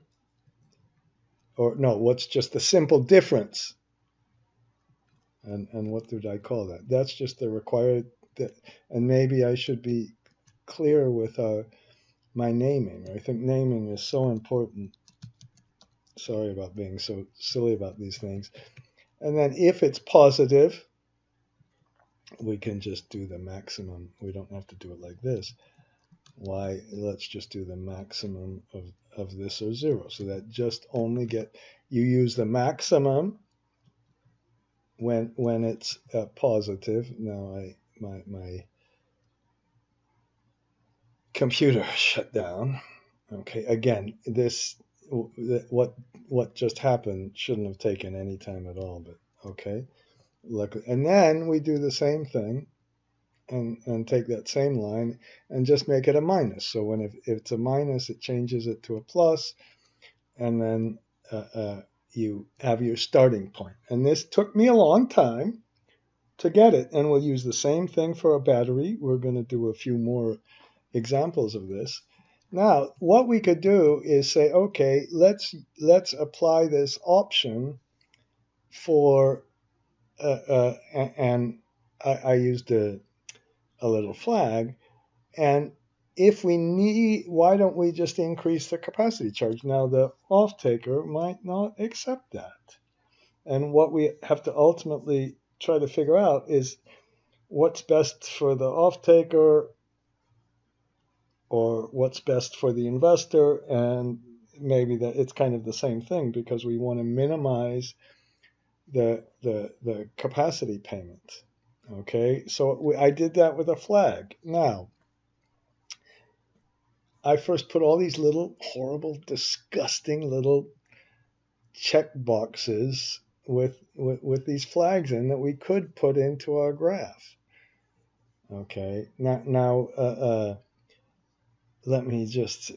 Or no, what's just the simple difference? And what did I call that? That's just the required, and maybe I should be clear with my naming. I think naming is so important. Sorry about being so silly about these things. And then if it's positive, we can just do the maximum. We don't have to do it like this. Let's just do the maximum of this or 0. So that just only you use the maximum when it's positive. Now my computer shut down. Okay, again, what just happened shouldn't have taken any time at all, but okay. Look, and then we do the same thing. and take that same line and just make it a minus. So when if it's a minus, it changes it to a plus, and then you have your starting point. And this took me a long time to get it, and we'll use the same thing for a battery. We're going to do a few more examples of this. Now, what we could do is say, okay, let's apply this option for, and I used a little flag, and if we need, why don't we just increase the capacity charge? Now, the off-taker might not accept that. And what we have to ultimately try to figure out is what's best for the off-taker or what's best for the investor, and maybe that it's kind of the same thing because we want to minimize the capacity payment. Okay, so I did that with a flag. Now, I first put all these little horrible, disgusting little check boxes with these flags in that we could put into our graph. Okay, now let me just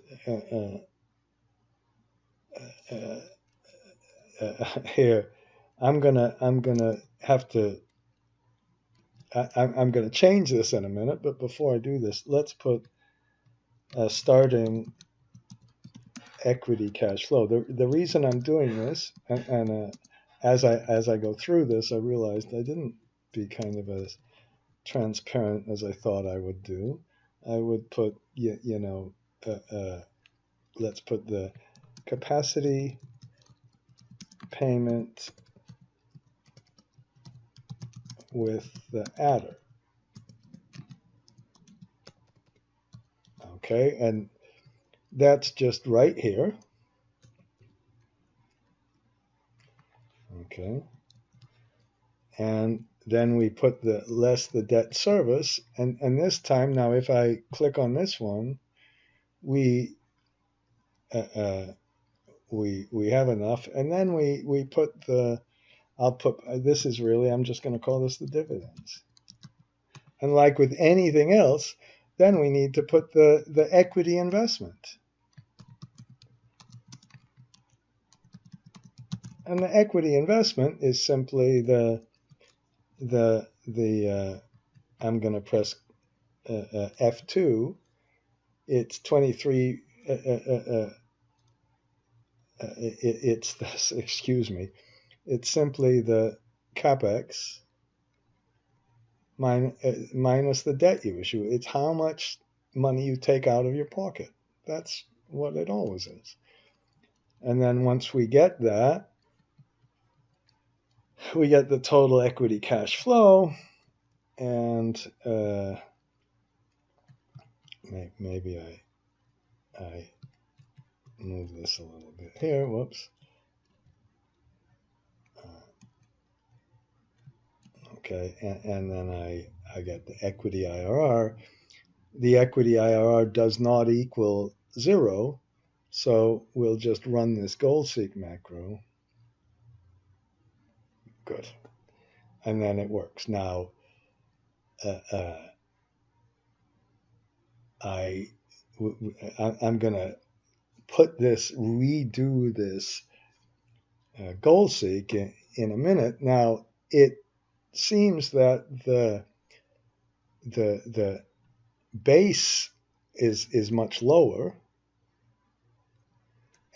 here. I'm gonna have to. I'm gonna change this in a minute, but before I do this, let's put starting equity cash flow. The reason I'm doing this, and as I go through this, I realized I didn't be kind of as transparent as I thought I would do. I would put let's put the capacity payment with the adder. Okay, and that's just right here. Okay, and then we put the less the debt service, and this time now if I click on this one, we have enough, and then we put the, I'll put, this is really, I'm just going to call this the dividends. And like with anything else, then we need to put the equity investment. And the equity investment is simply I'm going to press F2. It's 23. It's this. Excuse me. It's simply the capex minus the debt you issue. It's how much money you take out of your pocket. That's what it always is. And then once we get that, we get the total equity cash flow, and maybe I move this a little bit here. Whoops. Okay, and then I get the equity IRR. The equity IRR does not equal 0, so we'll just run this goal-seek macro. Good. And then it works. Now, I'm going to redo this goal-seek in a minute. Now, it seems that the base is much lower,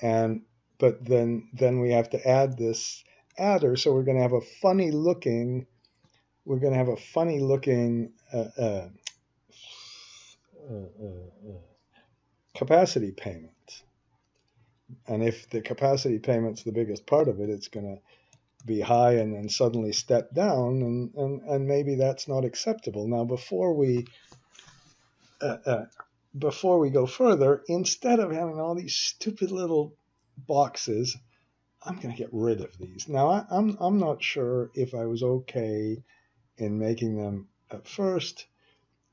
but then we have to add this adder, so we're going to have a funny looking capacity payment. And if the capacity payment's the biggest part of it, it's going to be high and then suddenly step down, and maybe that's not acceptable. Now, before we go further, instead of having all these stupid little boxes, I'm going to get rid of these. Now, I'm not sure if I was okay in making them at first,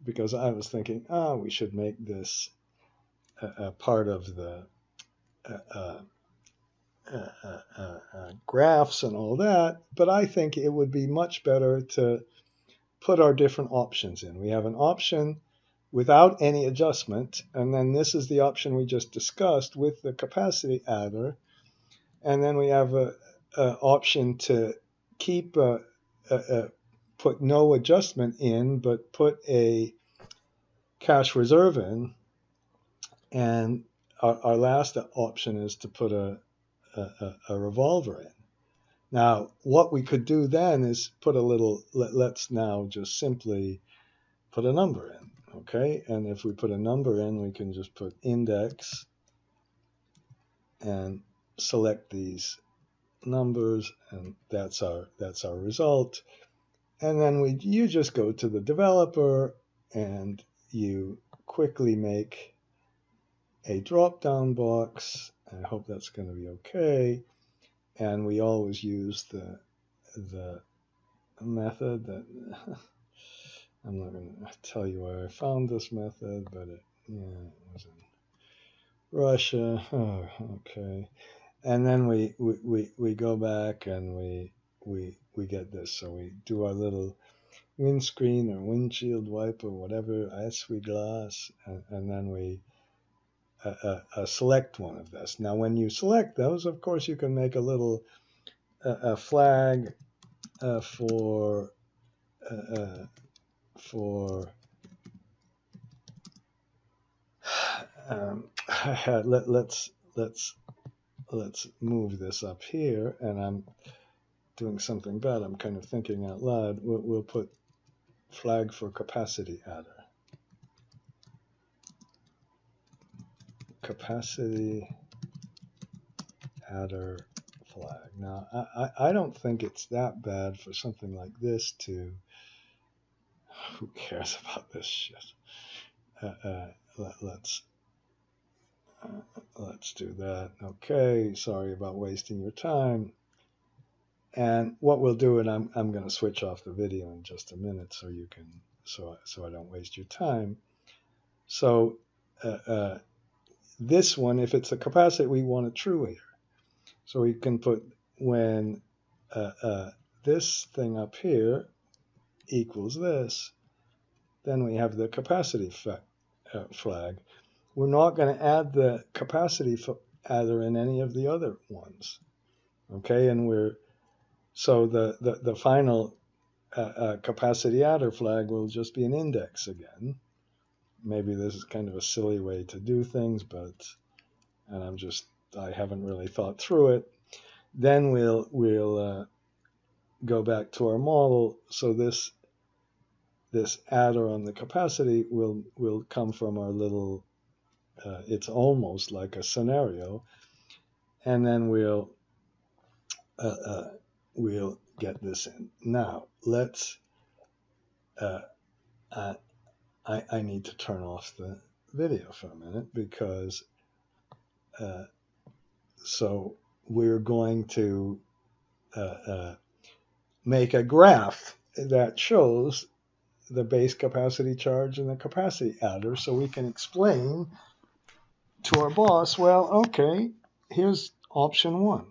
because I was thinking, we should make this a part of the graphs and all that, but I think it would be much better to put our different options in. We have an option without any adjustment, and then this is the option we just discussed with the capacity adder, and then we have a option to keep put no adjustment in, but put a cash reserve in, and our last option is to put a revolver in. Now, what we could do then is put a little, let's now just simply put a number in, okay? And if we put a number in, we can just put index and select these numbers, and that's our result. And then you just go to the developer and you quickly make a drop-down box. I hope that's going to be okay. And we always use the method that I'm not going to tell you where I found this method, but it was in Russia. Oh, okay. And then we go back and we get this. So we do our little windscreen or windshield wiper, whatever, glass, and then we select one of this. Now, when you select those, of course, you can make a little flag for let's move this up here, and I'm doing something bad. I'm kind of thinking out loud. We'll put flag for capacity adder. Capacity adder flag. Now, I don't think it's that bad for something like this to, who cares about this shit? Let's do that. Okay, sorry about wasting your time. And what we'll do, and I'm going to switch off the video in just a minute so you can, so I don't waste your time. So this one, if it's a capacity, we want it true here. So we can put when this thing up here equals this, then we have the capacity flag. We're not going to add the capacity adder in any of the other ones. Okay, and so the final capacity adder flag will just be an index again. Maybe this is kind of a silly way to do things, but I haven't really thought through it. Then we'll go back to our model. So this adder on the capacity will come from our little. It's almost like a scenario, and then we'll get this in. Now let's. I need to turn off the video for a minute because so we're going to make a graph that shows the base capacity charge and the capacity adder, so we can explain to our boss, well, okay, here's option 1.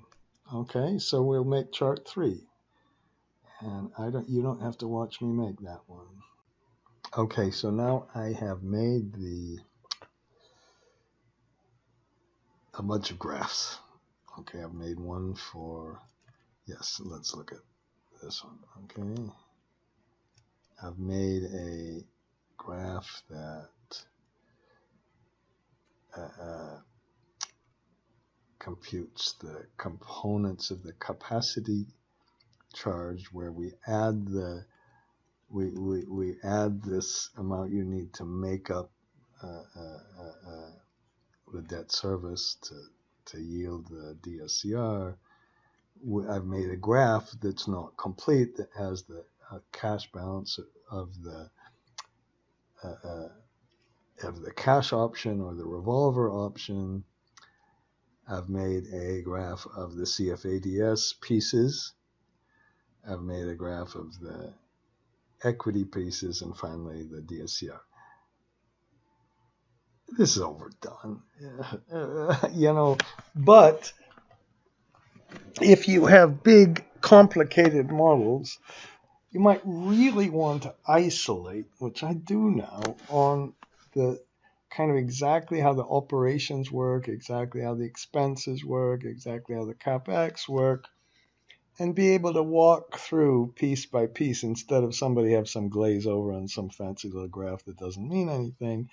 Okay, so we'll make chart 3. And you don't have to watch me make that one. Okay, so now I have made a bunch of graphs. Okay, I've made one for, yes, let's look at this one. Okay, I've made a graph that computes the components of the capacity charge, where we add we add this amount you need to make up the debt service to yield the DSCR. I've made a graph that's not complete, that has the cash balance of the cash option or the revolver option. I've made a graph of the CFADS pieces. I've made a graph of the equity pieces, and finally the DSCR. This is overdone, but if you have big, complicated models, you might really want to isolate, which I do now, on the kind of exactly how the operations work, exactly how the expenses work, exactly how the CapEx work, and be able to walk through piece by piece instead of somebody have some glaze over on some fancy little graph that doesn't mean anything.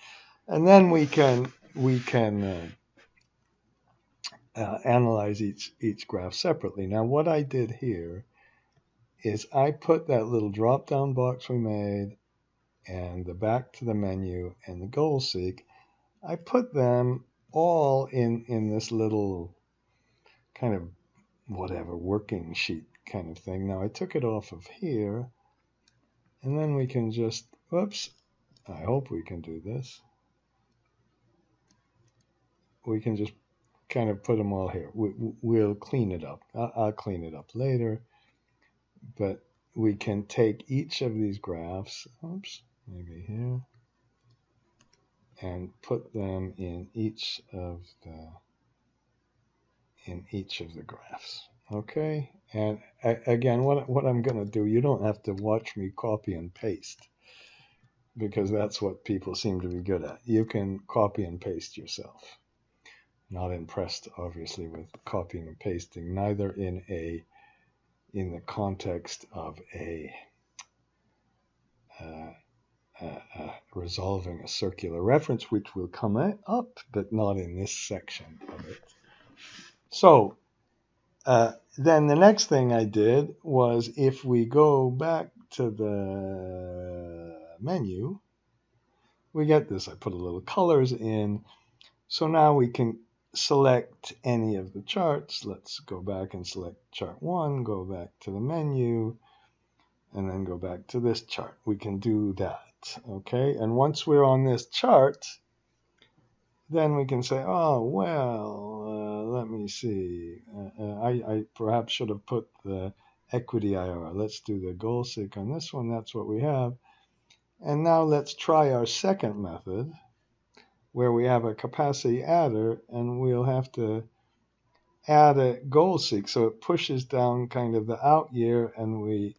And then we can analyze each graph separately. Now, what I did here is I put that little drop-down box we made and the back to the menu and the goal seek, I put them all in this little kind of whatever working sheet kind of thing. Now I took it off of here, and then we can just, whoops, I hope we can do this. We can just kind of put them all here. We'll clean it up. I'll clean it up later, but we can take each of these graphs, oops, maybe here, and put them in each of the graphs. Okay, and again, what I'm going to do, you don't have to watch me copy and paste, because that's what people seem to be good at. You can copy and paste yourself. Not impressed, obviously, with copying and pasting, neither in the context of resolving a circular reference, which will come up, but not in this section of it. So then the next thing I did was, if we go back to the menu, we get this. I put a little colors in. So now we can select any of the charts. Let's go back and select chart 1, go back to the menu, and then go back to this chart. We can do that, okay? And once we're on this chart, then we can say, oh, well, let me see. I perhaps should have put the equity IRR. Let's do the goal seek on this one. That's what we have. And now let's try our second method, where we have a capacity adder, and we'll have to add a goal seek. So it pushes down kind of the out year, and we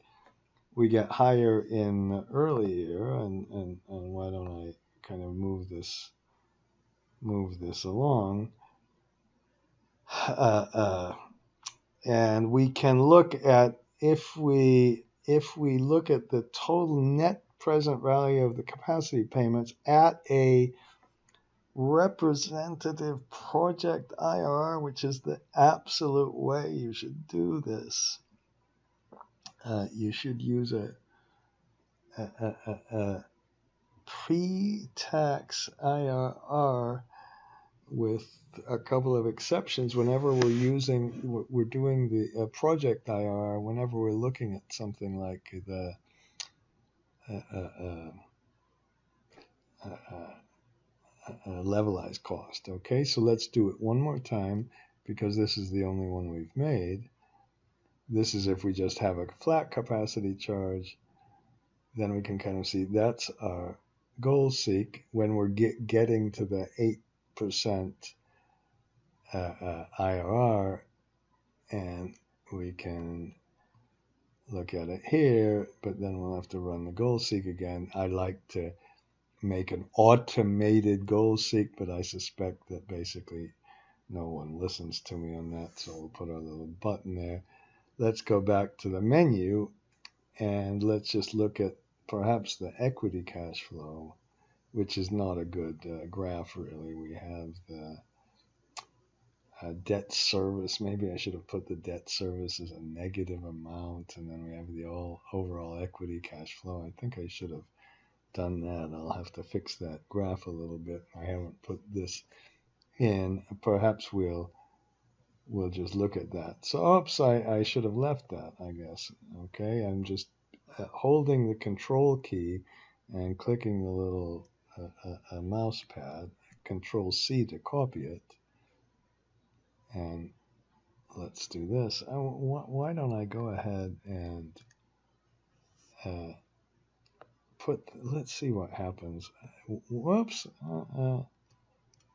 get higher in the early year. And why don't I kind of move this along? And we can look at, if we look at the total net present value of the capacity payments at a representative project IRR, which is the absolute way you should do this. You should use a pre-tax IRR, with a couple of exceptions. Whenever we're doing the project IRR, whenever we're looking at something like the levelized cost. Okay, so let's do it one more time, because this is the only one we've made. This is if we just have a flat capacity charge. Then we can kind of see that's our goal seek when we're getting to the 8% IRR, and we can look at it here, but then we'll have to run the goal seek again. I like to make an automated goal seek, but I suspect that basically no one listens to me on that, so we'll put our little button there. Let's go back to the menu, and let's just look at perhaps the equity cash flow, which is not a good graph, really. We have the debt service. Maybe I should have put the debt service as a negative amount, and then we have the overall equity cash flow. I think I should have done that. I'll have to fix that graph a little bit. I haven't put this in. Perhaps we'll just look at that. So, oops, I should have left that, I guess. Okay, I'm just holding the control key and clicking the little mouse pad, Control C to copy it. And let's do this. Why don't I go ahead and let's see what happens. Whoops.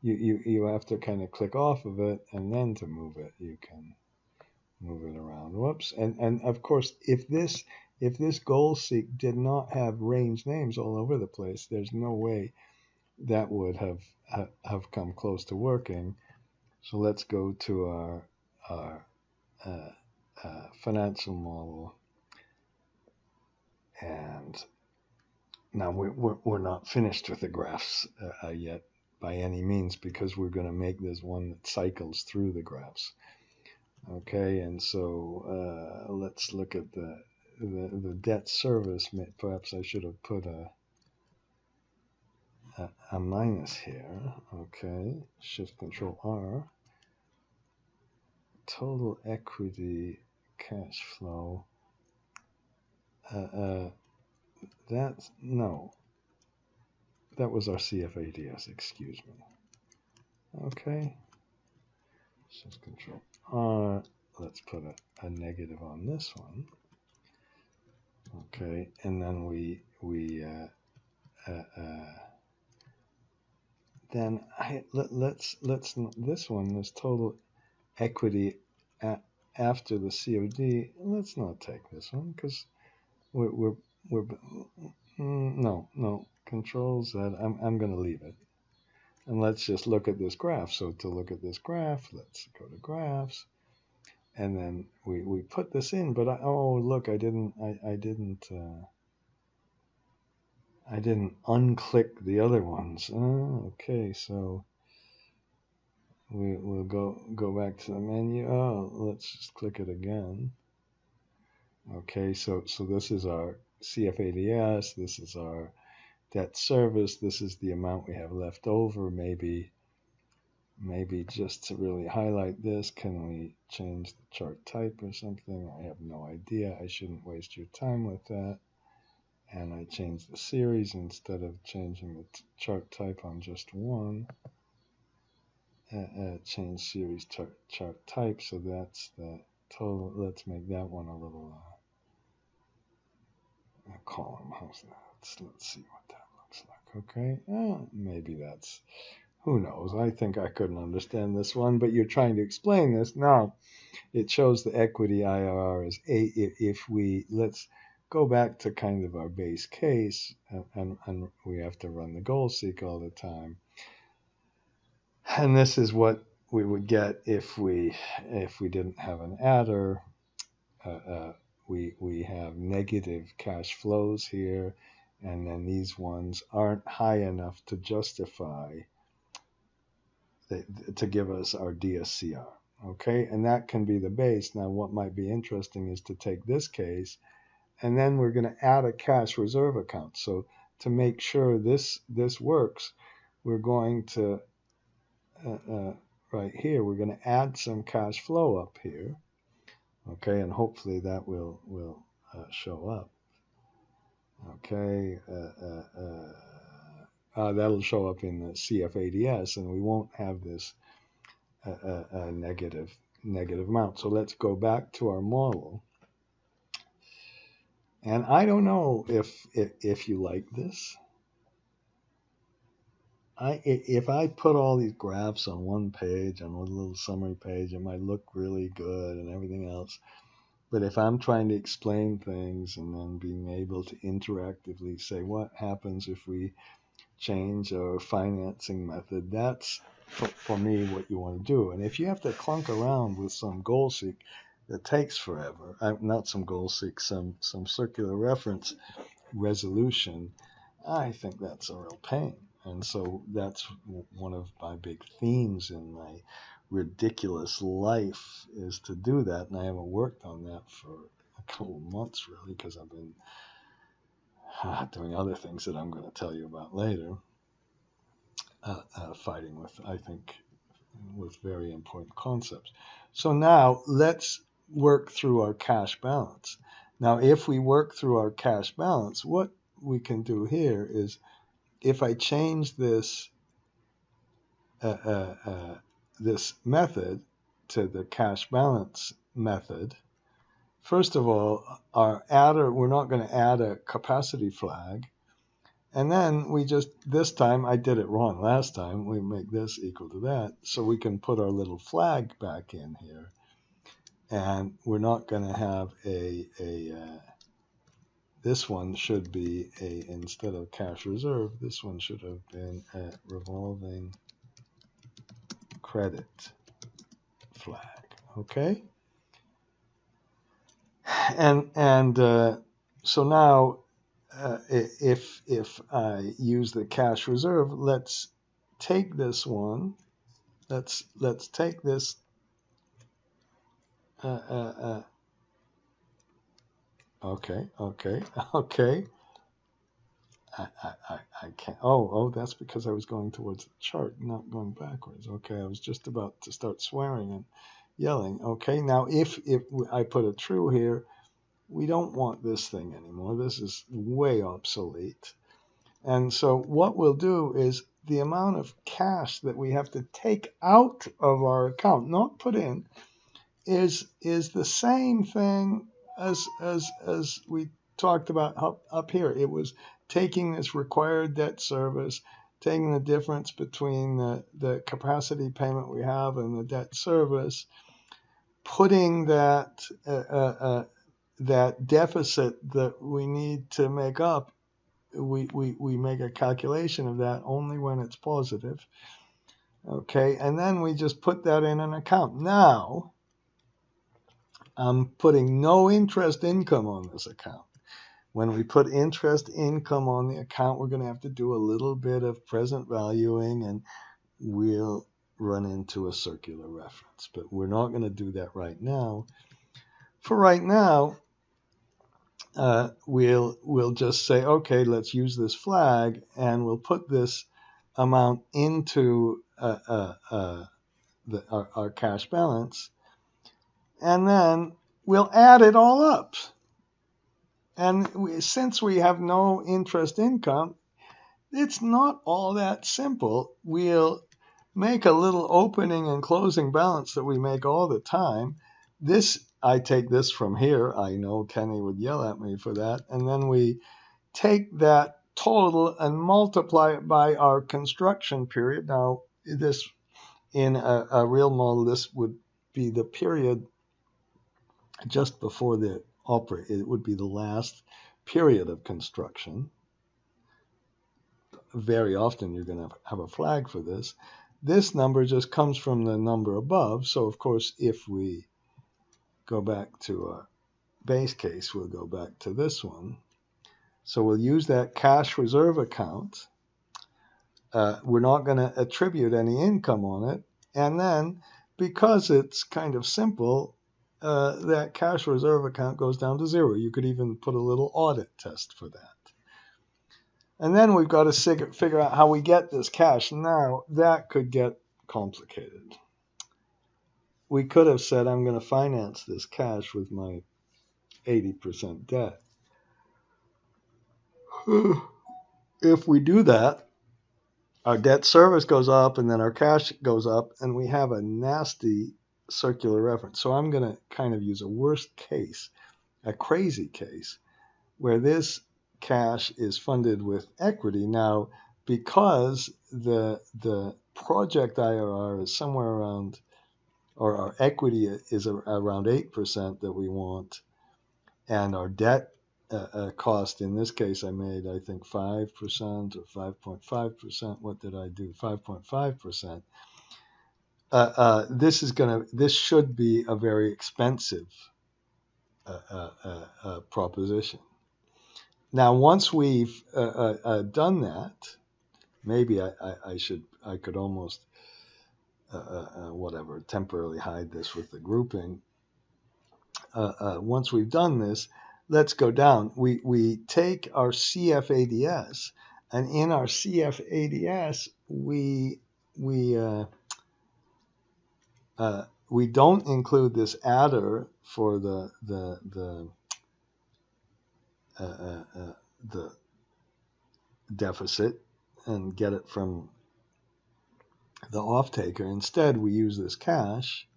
You have to kind of click off of it, and then to move it, you can move it around. Whoops. And of course, if this if this goal seek did not have range names all over the place, there's no way that would have come close to working. So let's go to our financial model, and now we're not finished with the graphs yet by any means, because we're going to make this one that cycles through the graphs. Okay, and so let's look at the debt service. Perhaps I should have put a minus here. Okay, Shift Control R. Total equity cash flow. That's no. That was our CFADS. Excuse me. Okay. Shift Control R. Let's put a negative on this one. Okay, and then then let's this one is total equity after the COD. Let's not take this one because we're no controls that I'm going to leave it, and let's just look at this graph. So to look at this graph, let's go to graphs, and then we put this in. But oh look, I didn't unclick the other ones. Okay, so we'll go back to the menu. Oh, let's just click it again. Okay, so this is our CFADS. This is our debt service. This is the amount we have left over. Maybe just to really highlight this, can we change the chart type or something? I have no idea. I shouldn't waste your time with that. And I change the series instead of changing the chart type on just one. Change series chart type, so that's the total. Let's make that one a little column. How's that? Let's see what that looks like. Okay, maybe that's, who knows? I think I couldn't understand this one, but you're trying to explain this. Now, it shows the equity IRR is 8. If we, let's go back to kind of our base case, and we have to run the goal seek all the time. And this is what we would get if we didn't have an adder. We have negative cash flows here, and then these ones aren't high enough to justify to give us our DSCR. Okay, and that can be the base. Now, what might be interesting is to take this case, and then we're going to add a cash reserve account. So to make sure this works, we're going to right here, we're going to add some cash flow up here. Okay, and hopefully that will show up. Okay, that'll show up in the CFADS, and we won't have this negative amount. So let's go back to our model. And I don't know if you like this. If I put all these graphs on one page, on one little summary page, it might look really good and everything else. But if I'm trying to explain things and then being able to interactively say what happens if we change our financing method, that's for me what you want to do. And if you have to clunk around with some goal seek that takes forever, not some goal seek, some circular reference resolution, I think that's a real pain. And so that's one of my big themes in my ridiculous life, is to do that. And I haven't worked on that for a couple of months, really, because I've been doing other things that I'm going to tell you about later. Fighting with, I think, with very important concepts. So now let's work through our cash balance. Now, if we work through our cash balance, what we can do here is, if I change this this method to the cash balance method, first of all, our adder, we're not going to add a capacity flag. And then we just, this time, I did it wrong last time, we make this equal to that, so we can put our little flag back in here. And we're not going to have a this one should be instead of cash reserve, this one should have been a revolving credit flag. Okay? And so now if I use the cash reserve, let's take this one. Let's take this. Okay. I can't. Oh, that's because I was going towards the chart, not going backwards. Okay, I was just about to start swearing and yelling. Okay, now if I put a true here, we don't want this thing anymore. This is way obsolete. And so what we'll do is the amount of cash that we have to take out of our account, not put in, is the same thing as we talked about up here. It was taking this required debt service, taking the difference between the capacity payment we have and the debt service, putting that that deficit that we need to make up. We make a calculation of that only when it's positive. Okay, and then we just put that in an account. Now, I'm putting no interest income on this account. When we put interest income on the account, we're going to have to do a little bit of present valuing, and we'll run into a circular reference. But we're not going to do that right now. For right now, we'll just say, okay, let's use this flag, and we'll put this amount into our cash balance, and then we'll add it all up. And since we have no interest income, it's not all that simple. We'll make a little opening and closing balance that we make all the time. I take this from here. I know Kenny would yell at me for that. And then we take that total and multiply it by our construction period. Now, this in a real model, this would be the period just before the operate. It would be the last period of construction. Very often you're going to have a flag for this. This number just comes from the number above. So, of course, if we go back to our base case, we'll go back to this one. So we'll use that cash reserve account. We're not going to attribute any income on it. And then, because it's kind of simple, that cash reserve account goes down to zero. You could even put a little audit test for that. And then we've got to figure out how we get this cash. Now, that could get complicated. We could have said, I'm going to finance this cash with my 80% debt. If we do that, our debt service goes up and then our cash goes up, and we have a nasty circular reference. So I'm going to kind of use a worst case, a crazy case, where this cash is funded with equity. Now, because the project IRR is somewhere around, or our equity is around 8% that we want, and our debt cost, in this case, I made, I think, 5% or 5.5%. What did I do? 5.5%. This should be a very expensive proposition. Now, once we've done that, maybe I could almost temporarily hide this with the grouping. Once we've done this, let's go down. We take our CFADS, and in our CFADS, we don't include this adder for the deficit and get it from the off-taker. Instead, we use this cash,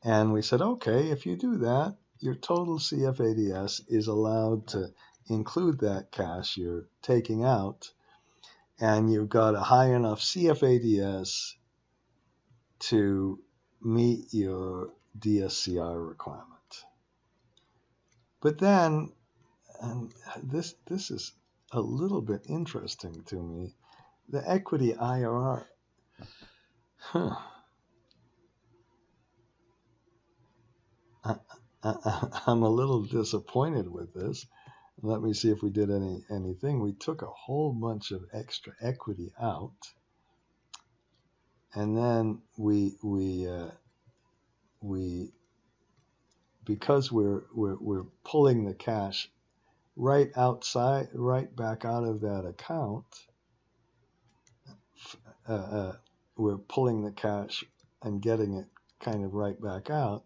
and we said, okay, if you do that, your total CFADS is allowed to include that cash you're taking out, and you've got a high enough CFADS to meet your DSCR requirement. But then and this is a little bit interesting to me. The equity IRR. Huh. I'm a little disappointed with this. Let me see if we did anything. We took a whole bunch of extra equity out, and then we because we're pulling the cash right outside, right back out of that account. Uh, uh, we're pulling the cash and getting it kind of right back out.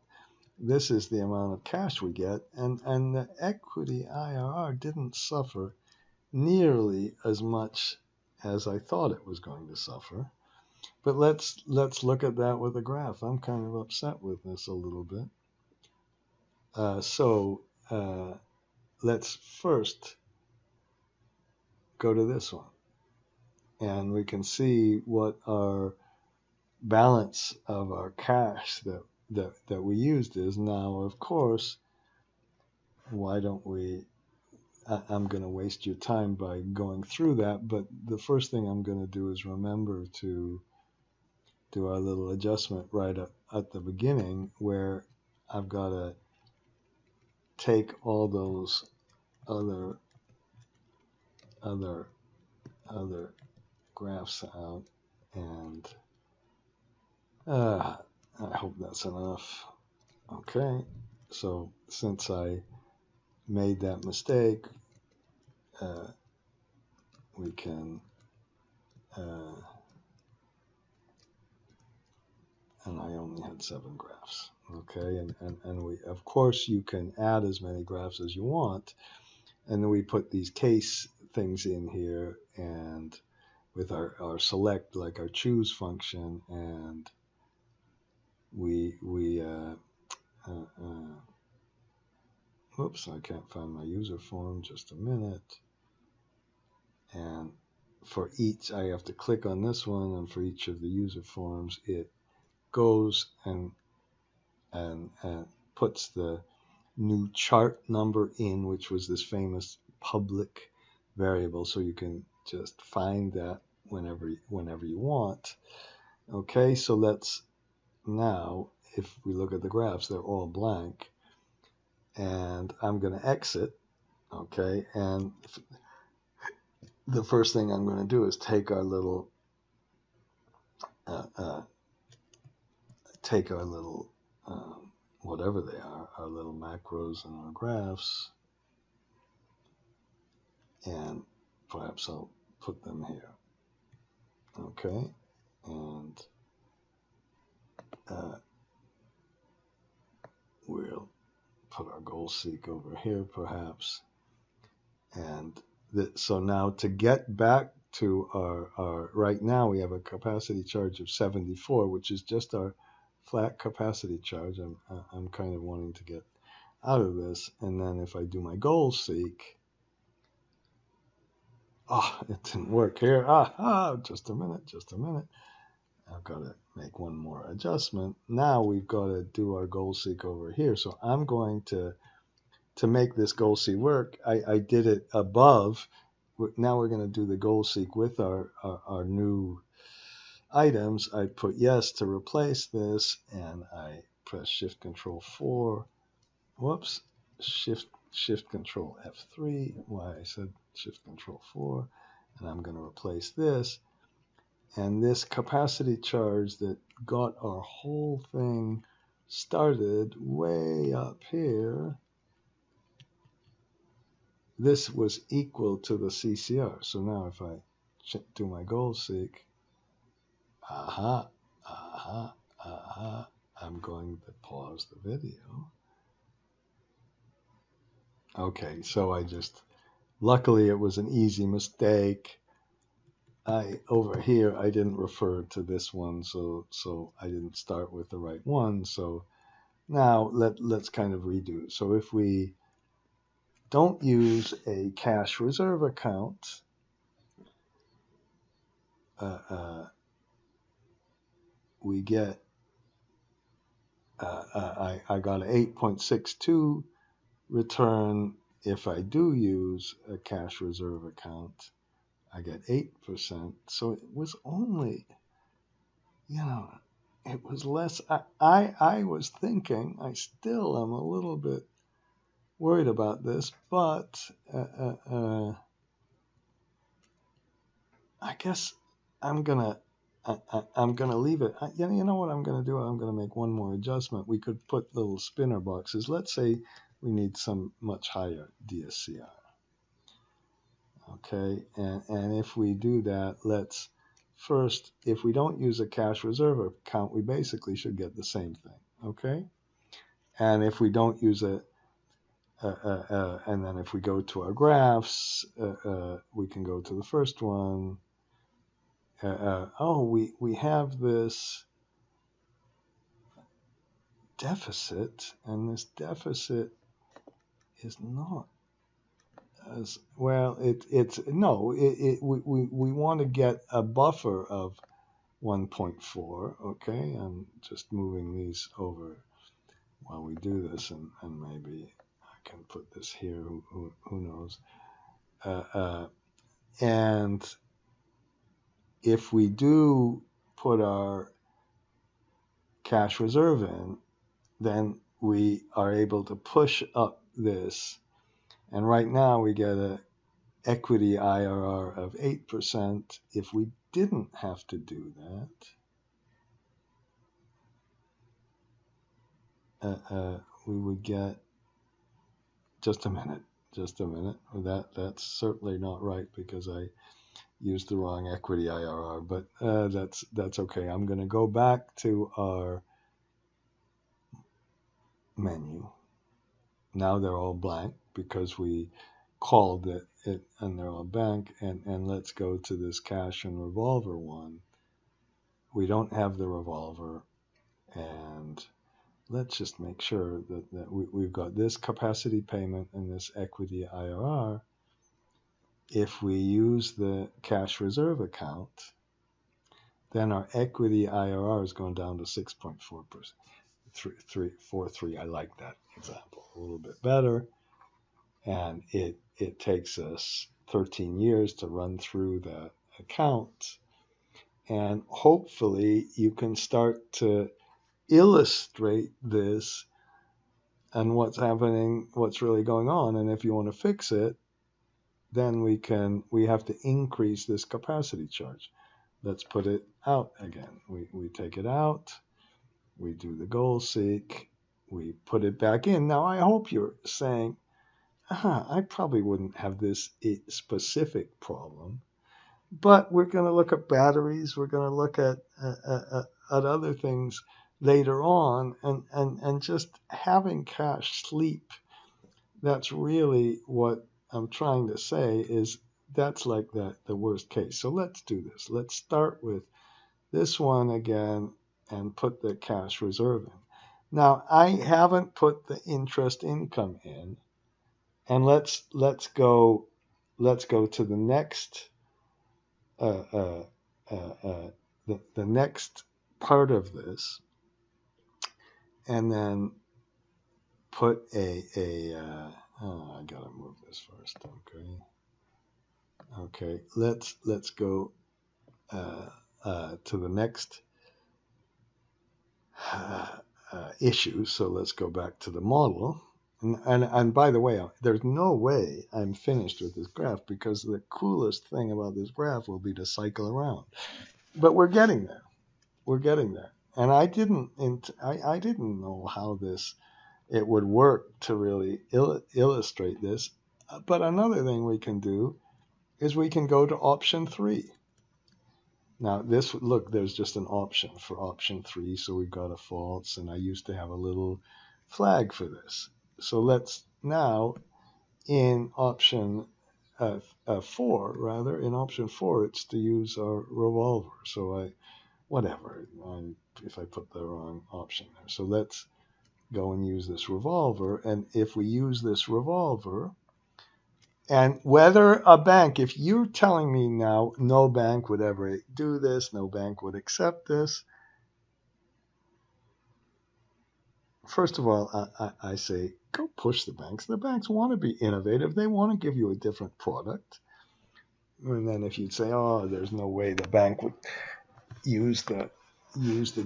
This is the amount of cash we get, and the equity IRR didn't suffer nearly as much as I thought it was going to suffer. But let's look at that with a graph. I'm kind of upset with this a little bit. So let's first go to this one, and we can see what our balance of our cash that we used is. Now, of course, why don't we? I'm going to waste your time by going through that, but the first thing I'm going to do is remember to do our little adjustment right up at the beginning, where I've got to take all those other graphs out, and I hope that's enough. Okay, so since I made that mistake, we can and I only had 7 graphs. Okay, and we, of course, you can add as many graphs as you want, and then we put these case things in here, and with our select, like our choose function, and we whoops, I can't find my user form, just a minute. And for each, I have to click on this one, and for each of the user forms, it goes and puts the new chart number in, which was this famous public variable, so you can just find that whenever you want. Okay, so let's now, if we look at the graphs, they're all blank, and I'm going to exit. Okay, and the first thing I'm going to do is take our little whatever they are, our little macros and our graphs, and perhaps I'll put them here. Okay, and we'll put our goal seek over here perhaps. And so now to get back to our right now, we have a capacity charge of 74, which is just our flat capacity charge. I'm kind of wanting to get out of this. And then if I do my goal seek, it didn't work here. Just a minute. I've got to make one more adjustment. Now we've got to do our goal seek over here. So I'm going to make this goal seek work. I did it above. Now we're going to do the goal seek with our new items. I put yes to replace this, and I press Shift Control 4. Whoops, Shift Control F3. Why I said Shift Control 4, and I'm going to replace this. And this capacity charge that got our whole thing started way up here, this was equal to the CCR. So now if I do my goal seek, I'm going to pause the video. Okay, so luckily it was an easy mistake. Over here, I didn't refer to this one, so I didn't start with the right one. So now let's kind of redo. So if we don't use a cash reserve account, we get, I got an 8.62 return if I do use a cash reserve account, I get 8%. So it was only, it was less. I was thinking, I still am a little bit worried about this, but I guess I'm gonna I'm gonna leave it. You know what I'm gonna do? I'm gonna make one more adjustment. We could put little spinner boxes. Let's say we need some much higher DSCR. Okay, and if we do that, let's first, if we don't use a cash reserve account, we basically should get the same thing. Okay, and if we don't use and then if we go to our graphs, we can go to the first one. We have this deficit, and this deficit is not as well. We want to get a buffer of 1.4. Okay, I'm just moving these over while we do this, and maybe I can put this here. Who knows? And if we do put our cash reserve in, then we are able to push up this. And right now we get an equity IRR of 8%. If we didn't have to do that, we would get, just a minute. That's certainly not right because I used the wrong equity IRR, but that's okay. I'm going to go back to our menu. Now they're all blank because we called it and they're all blank. And let's go to this cash and revolver one. We don't have the revolver, and let's just make sure that we've got this capacity payment and this equity IRR. If we use the cash reserve account, then our equity IRR is going down to 6.4%. 3.43. I like that example a little bit better. And it takes us 13 years to run through that account. And hopefully you can start to illustrate this and what's happening, what's really going on. And if you want to fix it, then we have to increase this capacity charge. Let's put it out again. We take it out, we do the goal seek, we put it back in. Now I hope you're saying, I probably wouldn't have this specific problem, but we're going to look at batteries, we're going to look at other things later on, and just having cash sleep, that's really what I'm trying to say, is that's like the worst case. So let's do this. Let's start with this one again and put the cash reserve in. Now I haven't put the interest income in, and let's go to the next the next part of this, and then put I gotta move this first. Okay. Let's go to the next issue. So let's go back to the model. And by the way, there's no way I'm finished with this graph, because the coolest thing about this graph will be to cycle around. But we're getting there. And I didn't know how it would work to really illustrate this. But another thing we can do is we can go to option 3. Now there's just an option for option 3, so we've got a false, and I used to have a little flag for this. So let's now, in option 4, in option 4, it's to use our revolver. So if I put the wrong option there. So let's go and use this revolver. And if we use this revolver, and whether a bank, if you're telling me now no bank would ever do this, no bank would accept this, first of all, I say go push the banks. The banks want to be innovative. They want to give you a different product. And then if you'd say, oh, there's no way the bank would use the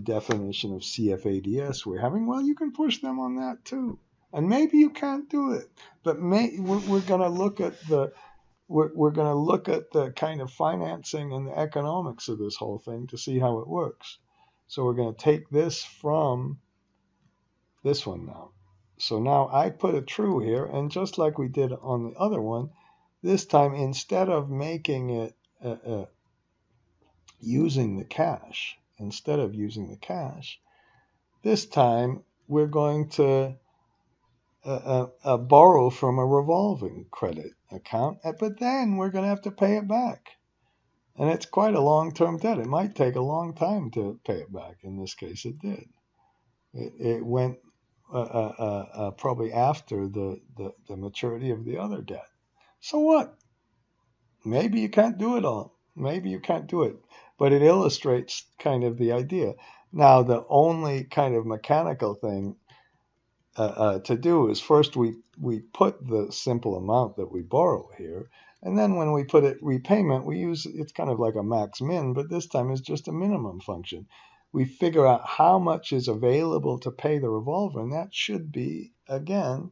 definition of CFADS we're having, well, you can push them on that too. And maybe you can't do it, but we're going to look at we're going to look at the kind of financing and the economics of this whole thing to see how it works. So we're going to take this from this one now. So now I put a true here, and just like we did on the other one, this time instead of making it using the cash, this time we're going to borrow from a revolving credit account, but then we're going to have to pay it back. And it's quite a long-term debt. It might take a long time to pay it back. In this case, it did. It went probably after the maturity of the other debt. So what? Maybe you can't do it all. Maybe you can't do it. But it illustrates kind of the idea. Now, the only kind of mechanical thing to do is first we put the simple amount that we borrow here, and then when we put it repayment, we use, it's kind of like a max min, but this time it's just a minimum function. We figure out how much is available to pay the revolver, and that should be, again,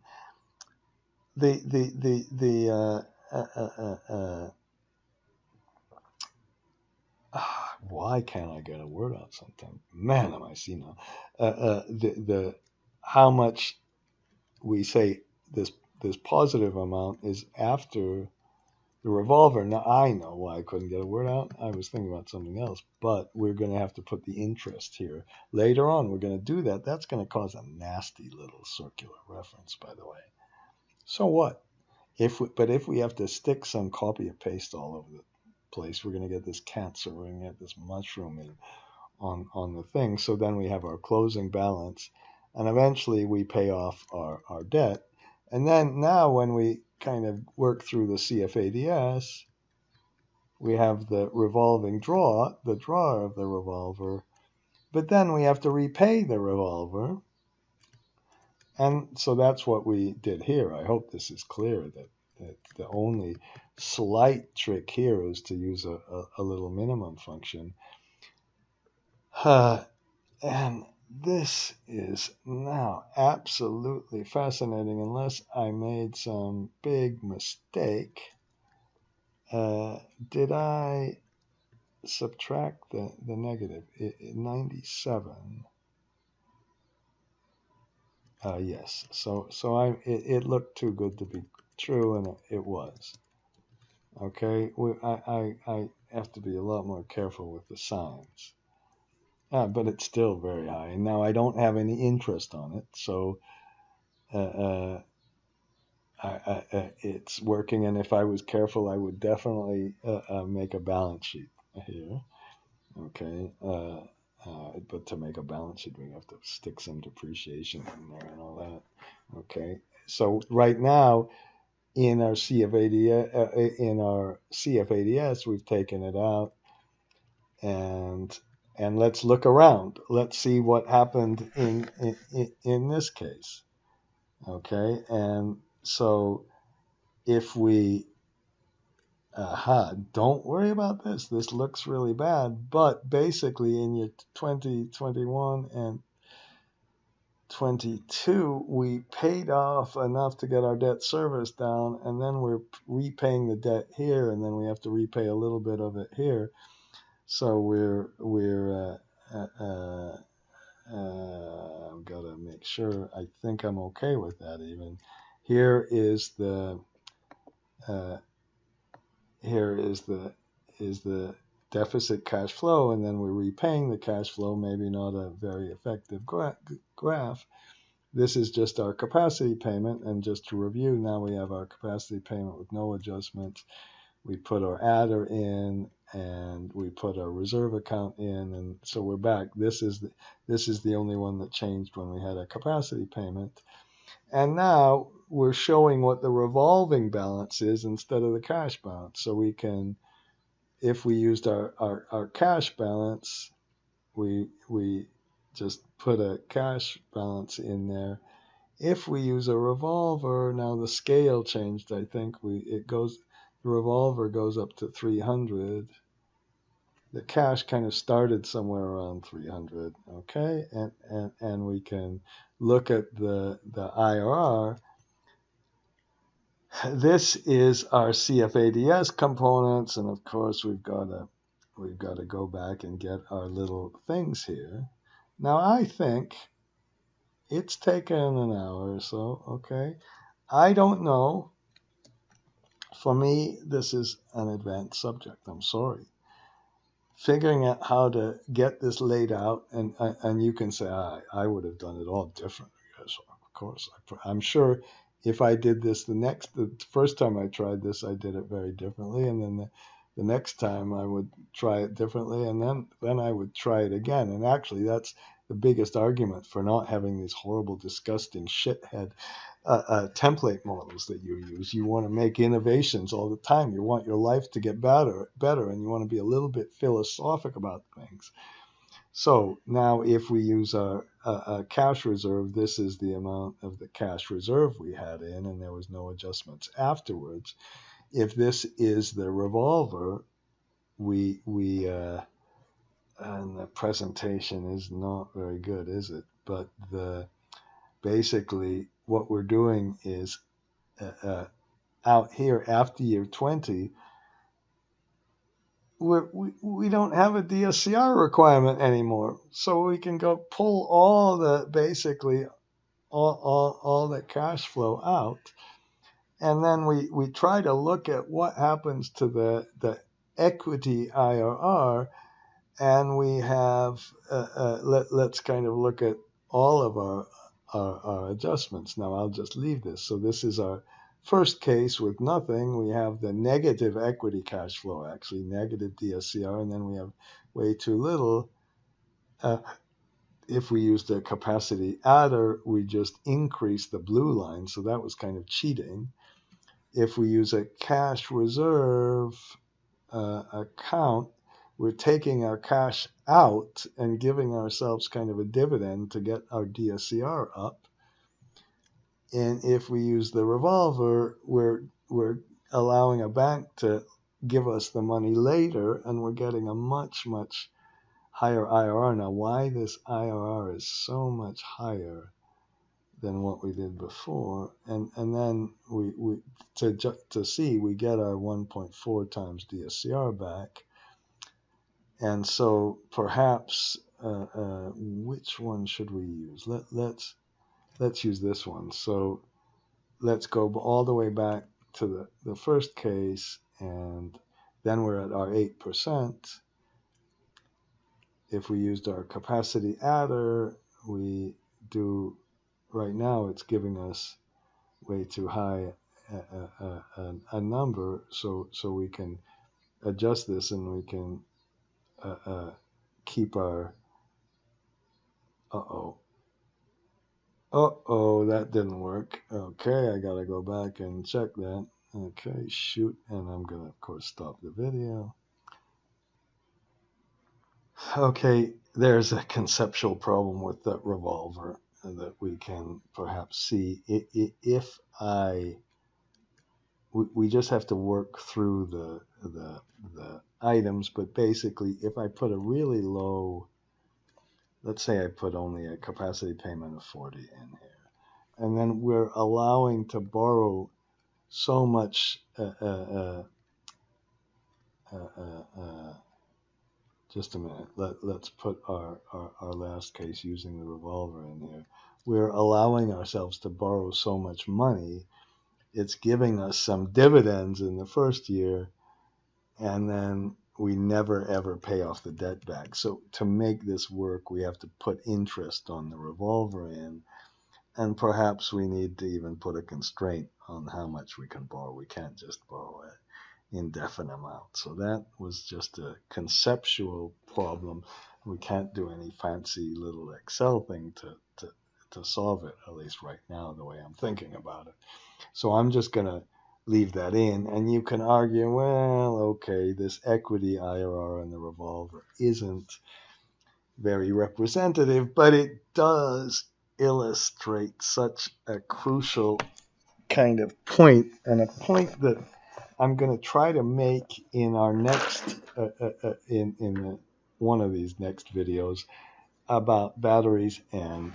why can't I get a word out sometimes? Man, am I senile. How much we say this positive amount is after the revolver. Now, I know why I couldn't get a word out. I was thinking about something else, but we're going to have to put the interest here. Later on, we're going to do that. That's going to cause a nasty little circular reference, by the way. So what? If we have to stick some copy and paste all over the place, we're going to get this cancer, we're going to get this mushrooming on the thing. So then we have our closing balance, and eventually we pay off our debt. And then now when we kind of work through the CFADS, we have the revolving draw, the drawer of the revolver, but then we have to repay the revolver. And so that's what we did here. I hope this is clear, that the only slight trick here is to use a little minimum function. And this is now absolutely fascinating, unless I made some big mistake. Did I subtract the negative? 97. Yes. So it looked too good to be true, and it was. Okay. I have to be a lot more careful with the signs. But it's still very high. And now I don't have any interest on it, so it's working. And if I was careful, I would definitely make a balance sheet here. Okay. But to make a balance sheet, we have to stick some depreciation in there and all that. Okay. So right now, in our CFADS, we've taken it out, and let's look around. Let's see what happened in this case. Okay, and so if we don't worry about this. This looks really bad, but basically in your 2021 and 22, we paid off enough to get our debt service down, and then we're repaying the debt here, and then we have to repay a little bit of it here. So I've got to make sure. I think I'm okay with that. Even here is the deficit cash flow, and then we're repaying the cash flow. Maybe not a very effective graph. This is just our capacity payment, and just to review, now we have our capacity payment with no adjustments. We put our adder in, and we put our reserve account in, and so we're back. This is the only one that changed when we had a capacity payment. And now we're showing what the revolving balance is instead of the cash balance. So we can, if we used our cash balance, we just put a cash balance in there, If we use a revolver, now the scale changed. I think the revolver goes up to 300. The cash kind of started somewhere around 300. Okay, and we can look at the IRR. This is our CFADS components, and of course we've got to go back and get our little things here. Now I think it's taken an hour or so. Okay, I don't know. For me, this is an advanced subject. I'm sorry. Figuring out how to get this laid out, and you can say, I would have done it all differently. Yes, of course. I'm sure if I did this the first time I tried this, I did it very differently, and then the next time I would try it differently, and then I would try it again. And actually, that's the biggest argument for not having these horrible, disgusting shithead template models that you use. You want to make innovations all the time. You want your life to get better, and you want to be a little bit philosophic about things. So now if we use a cash reserve, this is the amount of the cash reserve we had in, and there was no adjustments afterwards. If this is the revolver, we and the presentation is not very good, is it? But basically what we're doing is out here after year 20, we don't have a DSCR requirement anymore, so we can go pull all the cash flow out, and then we try to look at what happens to the equity IRR, and we have let's kind of look at all of our adjustments. Now I'll just leave this. So this is our first case with nothing. We have the negative equity cash flow, actually negative DSCR, and then we have way too little. If we use the capacity adder, we just increase the blue line, so that was kind of cheating. If we use a cash reserve account, we're taking our cash out and giving ourselves kind of a dividend to get our DSCR up. And if we use the revolver, we're allowing a bank to give us the money later, and we're getting a much, much higher IRR. Now, why this IRR is so much higher than what we did before, and then we to see, we get our 1.4 times DSCR back. And so perhaps which one should we use? Let's use this one. So let's go all the way back to the first case, and then we're at our 8%. If we used our capacity adder, we do, right now it's giving us way too high a number, so we can adjust this, and we can keep our that didn't work. Okay, I gotta go back and check that. Okay, shoot, and I'm gonna of course stop the video. Okay, there's a conceptual problem with the revolver that we can perhaps see. If we just have to work through the items, but basically if I put a really low, let's say I put only a capacity payment of 40 in here, and then we're allowing to borrow so much just a minute, let's put our last case using the revolver in here. We're allowing ourselves to borrow so much money, it's giving us some dividends in the first year, and then we never ever pay off the debt back. So to make this work, we have to put interest on the revolver in, and perhaps we need to even put a constraint on how much we can borrow. We can't just borrow an indefinite amount. So that was just a conceptual problem. We can't do any fancy little Excel thing to solve it, at least right now, the way I'm thinking about it. So I'm just going to leave that in, and you can argue, well, okay, this equity IRR in the revolver isn't very representative, but it does illustrate such a crucial kind of point, and a point that I'm going to try to make in our next one of these next videos about batteries and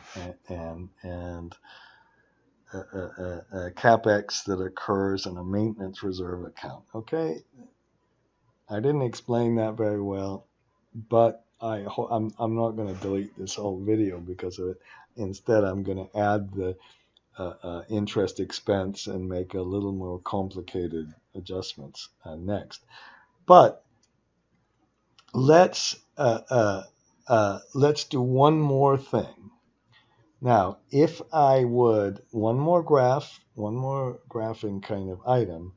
capex that occurs in a maintenance reserve account. Okay, I didn't explain that very well, but I'm not going to delete this whole video because of it. Instead, I'm going to add the interest expense and make a little more complicated adjustments next. But let's do one more thing. Now, if I would, one more graphing kind of item.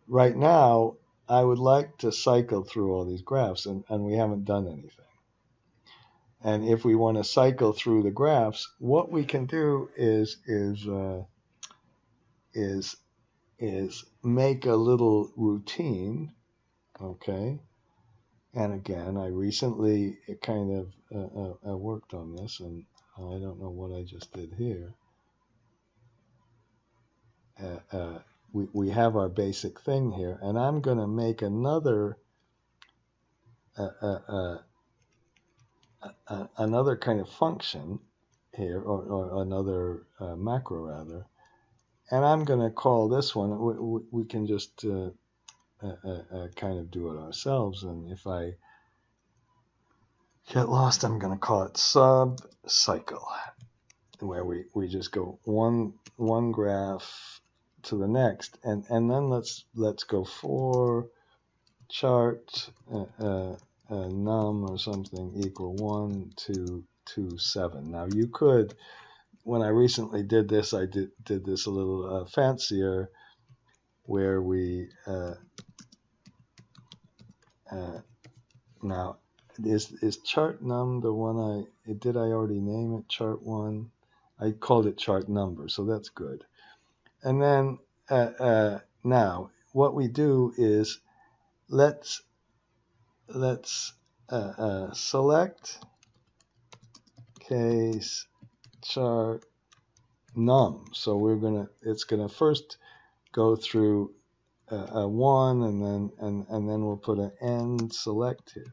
Right now, I would like to cycle through all these graphs, and we haven't done anything. And if we want to cycle through the graphs, what we can do is make a little routine, okay? And again, I recently kind of worked on this, and I don't know what I just did here. We have our basic thing here, and I'm going to make another another kind of function here, or another macro rather, and I'm going to call this one. We can just kind of do it ourselves, and if I get lost, I'm going to call it sub cycle, where we just go one graph to the next, and then let's go for chart num or something equal 1 2 2 7. Now you could, when I recently did this, I did this a little fancier, where we now is chart num the one I already name it chart 1? I called it chart number, so that's good. And then now what we do is let's select case chart num. So it's gonna first go through a 1, and then we'll put an end select here.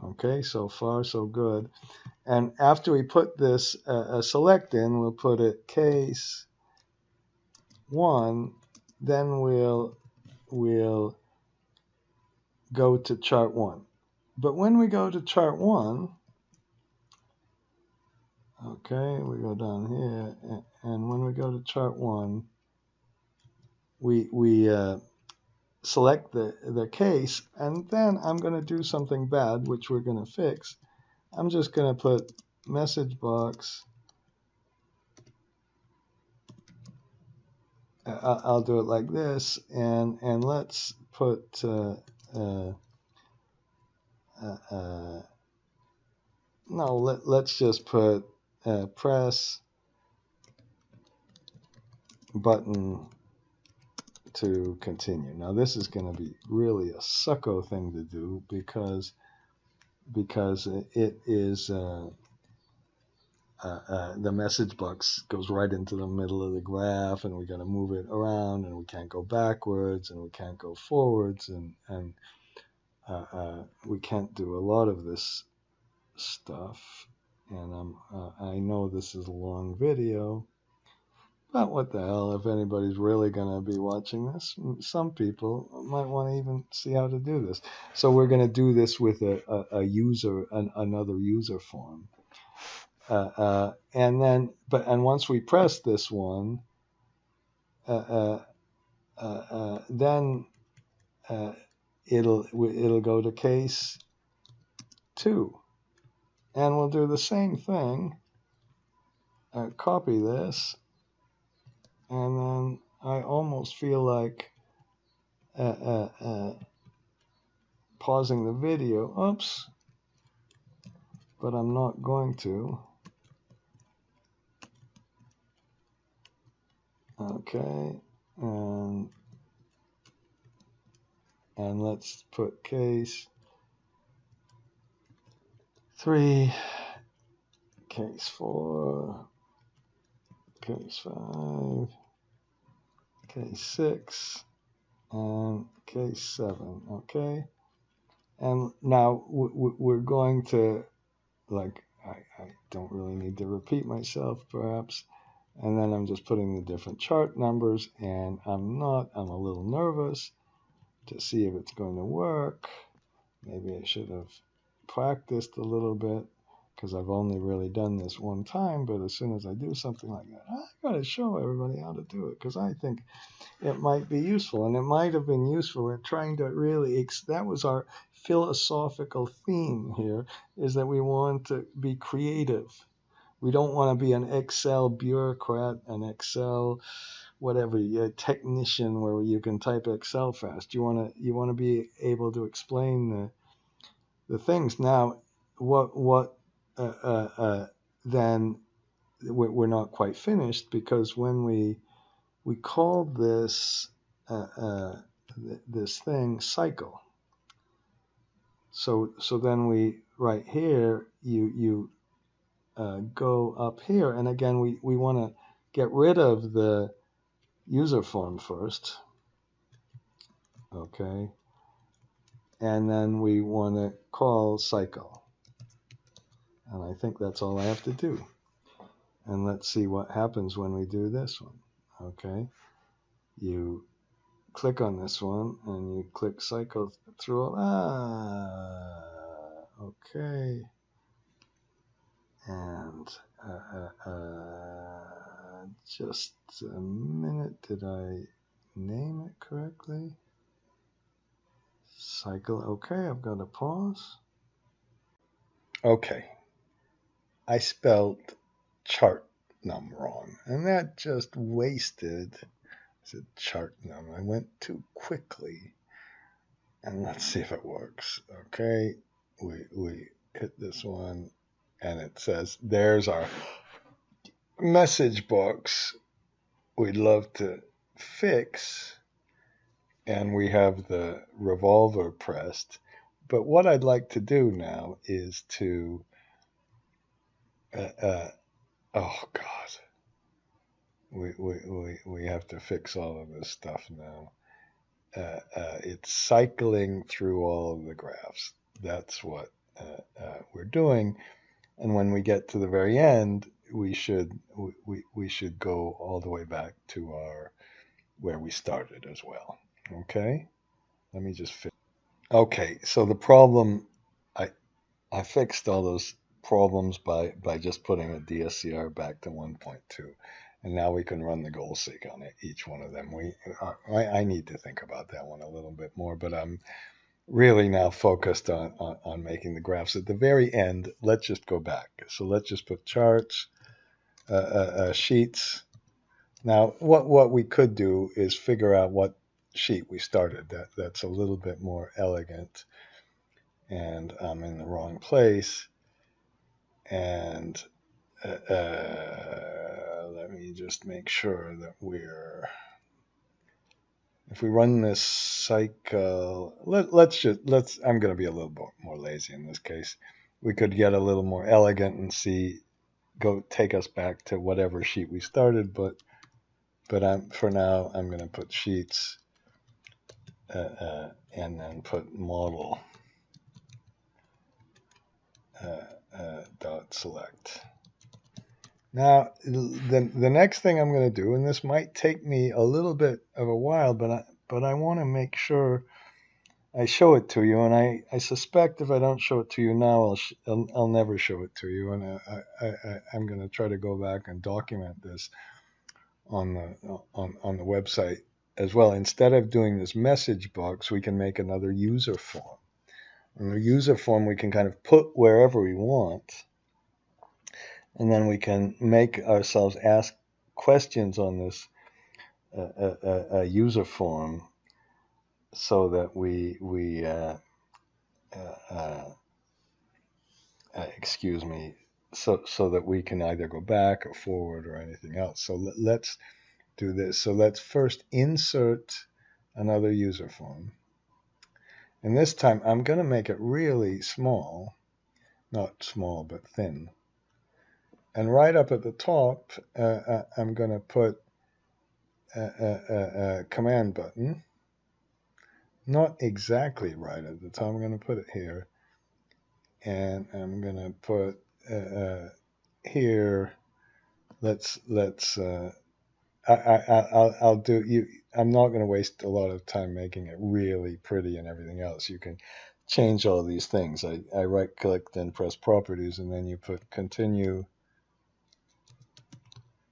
Okay, so far so good. And after we put this select in, we'll put it case 1. Then we'll go to chart 1. But when we go to chart 1, okay, we go down here, and when we go to chart 1, we select the case, and then I'm going to do something bad, which we're going to fix. I'm just going to put message box. I'll do it like this, and let's put no, let's just put press button to continue. Now this is going to be really a sucko thing to do, because it is the message box goes right into the middle of the graph, and we got to move it around, and we can't go backwards, and we can't go forwards, and we can't do a lot of this stuff. And I know this is a long video, but what the hell, if anybody's really going to be watching this, some people might want to even see how to do this. So we're going to do this with a user, another user form. And then, once we press this one, then it'll go to case 2, and we'll do the same thing. Copy this, and then I almost feel like pausing the video. Oops, but I'm not going to. Okay, and let's put case 3, case 4, case 5, case 6, and case 7, okay? And now we're going to, like, I don't really need to repeat myself, perhaps. And then I'm just putting the different chart numbers, and I'm a little nervous to see if it's going to work. Maybe I should have practiced a little bit because I've only really done this one time, but as soon as I do something like that, I got to show everybody how to do it because I think it might be useful, and it might have been useful in trying to really, that was our philosophical theme here, is that we want to be creative. We don't want to be an Excel bureaucrat, an Excel whatever, a technician where you can type Excel fast. You want to be able to explain the things. Now, then we're not quite finished because when we called this this thing cycle. So then we right here you go up here, and again we want to get rid of the user form first, okay, and then we want to call cycle, and I think that's all I have to do. And let's see what happens when we do this one. Okay, you click on this one and you click cycle through. Okay. And just a minute, did I name it correctly? Cycle, okay, I've got to pause. Okay, I spelled chart num wrong, and that just wasted the chart num. I went too quickly, and let's see if it works. Okay, we hit this one, and it says, there's our message box we'd love to fix, and we have the revolver pressed. But what I'd like to do now is to, oh God, we have to fix all of this stuff now. It's cycling through all of the graphs. That's what we're doing. And when we get to the very end, we should go all the way back to where we started as well. Okay, let me just fix. Okay, so the problem, I fixed all those problems by just putting the DSCR back to 1.2, and now we can run the goal seek on each one of them. I need to think about that one a little bit more, but I'm really now focused on making the graphs. At the very end, let's just go back. So let's just put charts, sheets. Now, what we could do is figure out what sheet we started. That's a little bit more elegant. And I'm in the wrong place. And let me just make sure that if we run this cycle, I'm going to be a little bit more lazy in this case. We could get a little more elegant and take us back to whatever sheet we started, but for now, I'm going to put sheets and then put model dot select. Now, the next thing I'm going to do, and this might take me a little bit of a while, but I want to make sure I show it to you, and I suspect if I don't show it to you now, I'll never show it to you, and I'm going to try to go back and document this on the website as well. Instead of doing this message box, we can make another user form. In the user form, we can kind of put wherever we want, and then we can make ourselves ask questions on this user form, so that excuse me, so that we can either go back or forward or anything else. So let's do this. So let's first insert another user form. And this time I'm going to make it really small, not small, but thin. And right up at the top, I'm going to put a command button. Not exactly right at the top. I'm going to put it here. And I'm going to put here. I'll do you. I'm not going to waste a lot of time making it really pretty and everything else. You can change all these things. I right click, then press properties, and then you put continue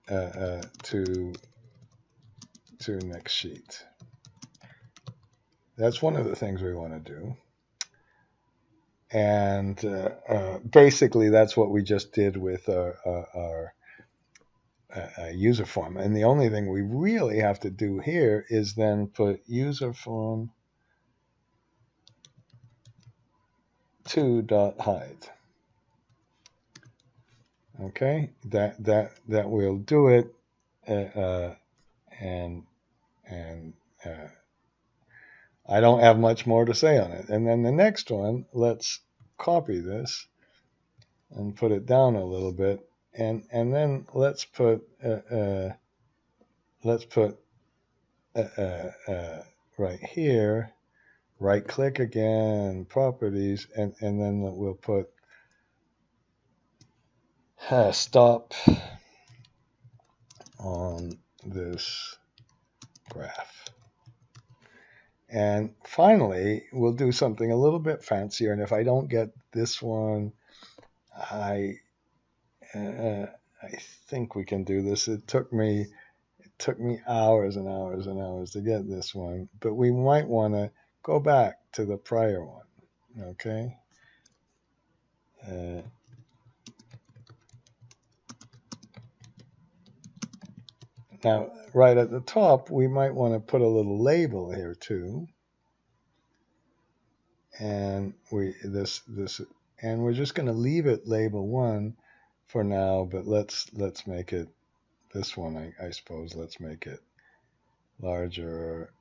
to next sheet. That's one of the things we want to do. And basically, that's what we just did with our user form. And the only thing we really have to do here is then put user form to.hide. Okay, that will do it. And I don't have much more to say on it. And then the next one, let's copy this and put it down a little bit, and then let's put right here, right click again, properties, and then we'll put stop on this graph. And finally, we'll do something a little bit fancier. And if I don't get this one, I think we can do this. It took me hours and hours and hours to get this one, but we might want to go back to the prior one. Okay. Now, right at the top, we might want to put a little label here too. And and we're just going to leave it label 1 for now, but let's make it this one, I suppose. Let's make it larger,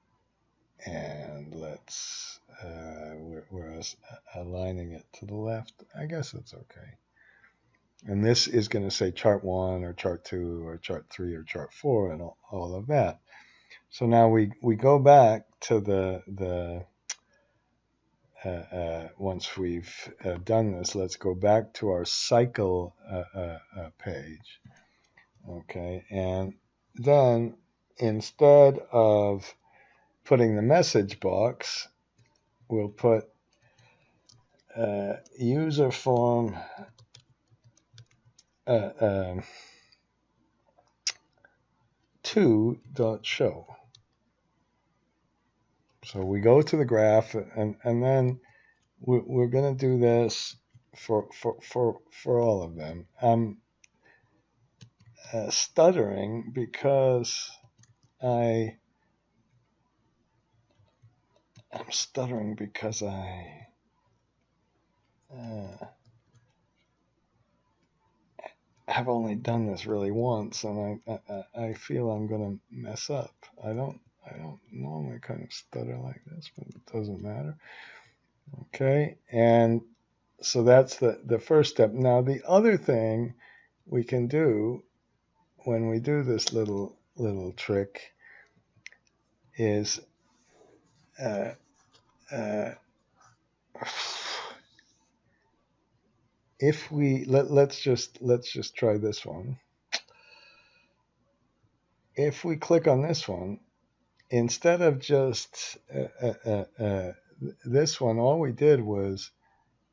and let's we're aligning it to the left. I guess it's okay. And this is going to say chart 1 or chart 2 or chart 3 or chart 4 and all of that. So now we go back to the once we've done this, let's go back to our cycle page. Okay, and then instead of putting the message box, we'll put user form to.show. So we go to the graph, and then we're going to do this for all of them. I'm stuttering because I have only done this really once, and I feel I'm going to mess up. I don't normally kind of stutter like this, but it doesn't matter. Okay, and so that's the first step. Now, the other thing we can do when we do this little trick is if we let's just try this one. If we click on this one, instead of just this one, all we did was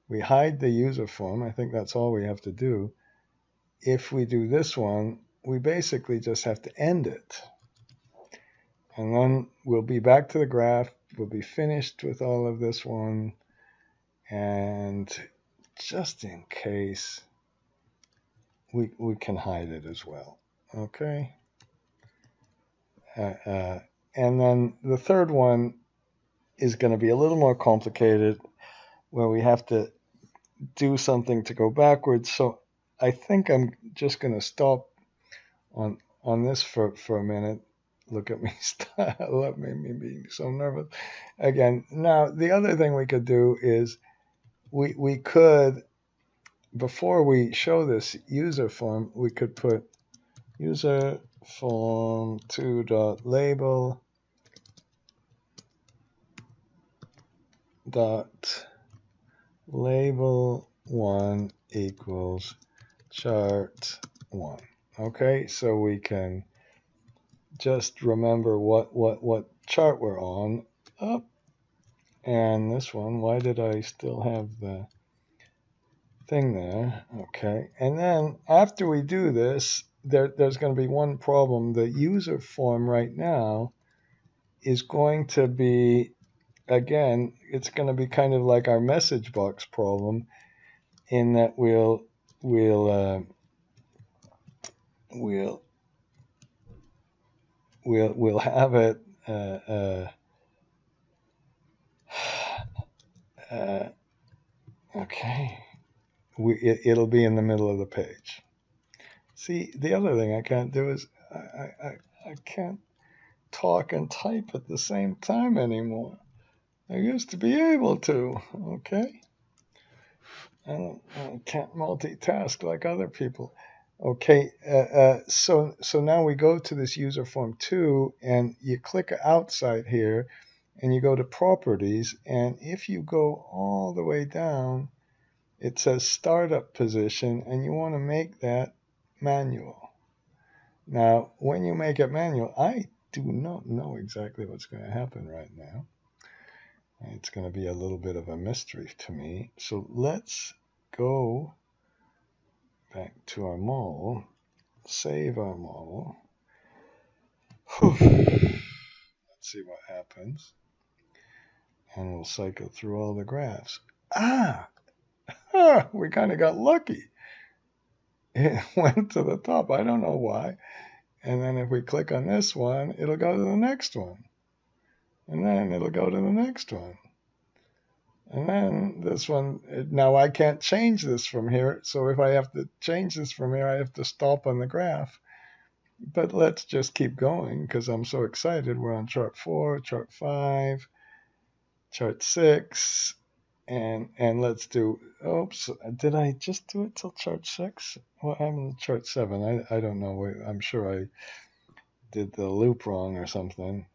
we hide the user form. I think that's all we have to do. If we do this one, we basically just have to end it. And then we'll be back to the graph. We'll be finished with all of this one. And just in case, we can hide it as well. Okay. And then the third one is going to be a little more complicated, where we have to do something to go backwards. So I think I'm just going to stop on this for a minute. Look at me, let me being so nervous again. Now, the other thing we could do is we could before we show this user form, we could put user form 2.label dot label 1 equals chart 1. Okay, so we can just remember what chart we're on. Up. And this one, why did I still have the thing there? Okay, and then after we do this, there's going to be one problem. The user form right now is going to be, again, it's going to be kind of like our message box problem, in that we'll have it okay. It'll be in the middle of the page. See, the other thing I can't do is I can't talk and type at the same time anymore. I used to be able to, okay? I can't multitask like other people. Okay, so now we go to this user form 2, and you click outside here, and you go to properties, and if you go all the way down, it says startup position, and you want to make that manual. Now, when you make it manual, I do not know exactly what's going to happen right now. It's going to be a little bit of a mystery to me. So let's go back to our model, save our model. Let's see what happens. And we'll cycle through all the graphs. We kind of got lucky. It went to the top. I don't know why. And then if we click on this one, it'll go to the next one. And then it'll go to the next one. And then this one, now I can't change this from here. So if I have to change this from here, I have to stop on the graph. But let's just keep going because I'm so excited. We're on chart 4, chart 5, chart 6, and let's do, oops, did I just do it till chart 6? What happened to chart 7? I don't know. I'm sure I did the loop wrong or something.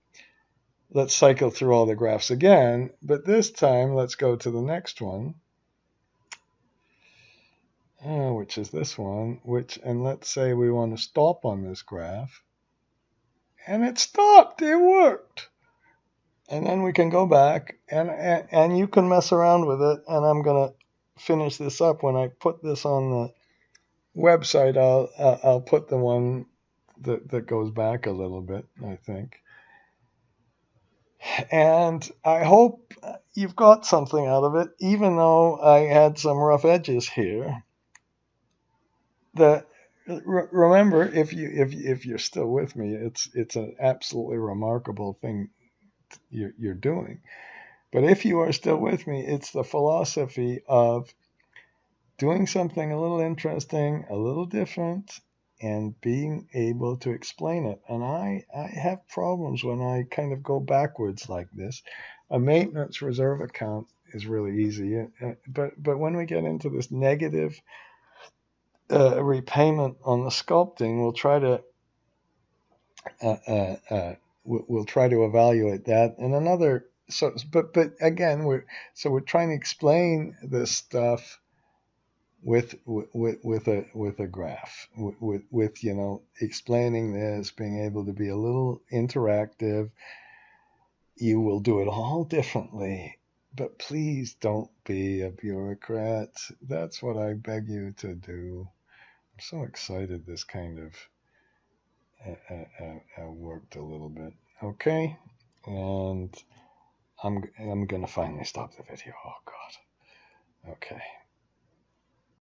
Let's cycle through all the graphs again, but this time let's go to the next one, which is this one, and let's say we want to stop on this graph, and it stopped. It worked. And then we can go back, and you can mess around with it, and I'm going to finish this up. When I put this on the website, I'll put the one that goes back a little bit, I think. And I hope you've got something out of it, even though I had some rough edges here. Remember, if you're still with me, it's an absolutely remarkable thing you're doing. But if you are still with me, it's the philosophy of doing something a little interesting, a little different, and being able to explain it. And I have problems when I kind of go backwards like this. A maintenance reserve account is really easy, but when we get into this negative repayment on the sculpting, we'll try to evaluate that. And another, but again, we're trying to explain this stuff with a graph, with explaining this, being able to be a little interactive. You will do it all differently, but please don't be a bureaucrat. That's what I beg you to do. I'm so excited this kind of worked a little bit. Okay, and I'm gonna finally stop the video. Oh God. Okay.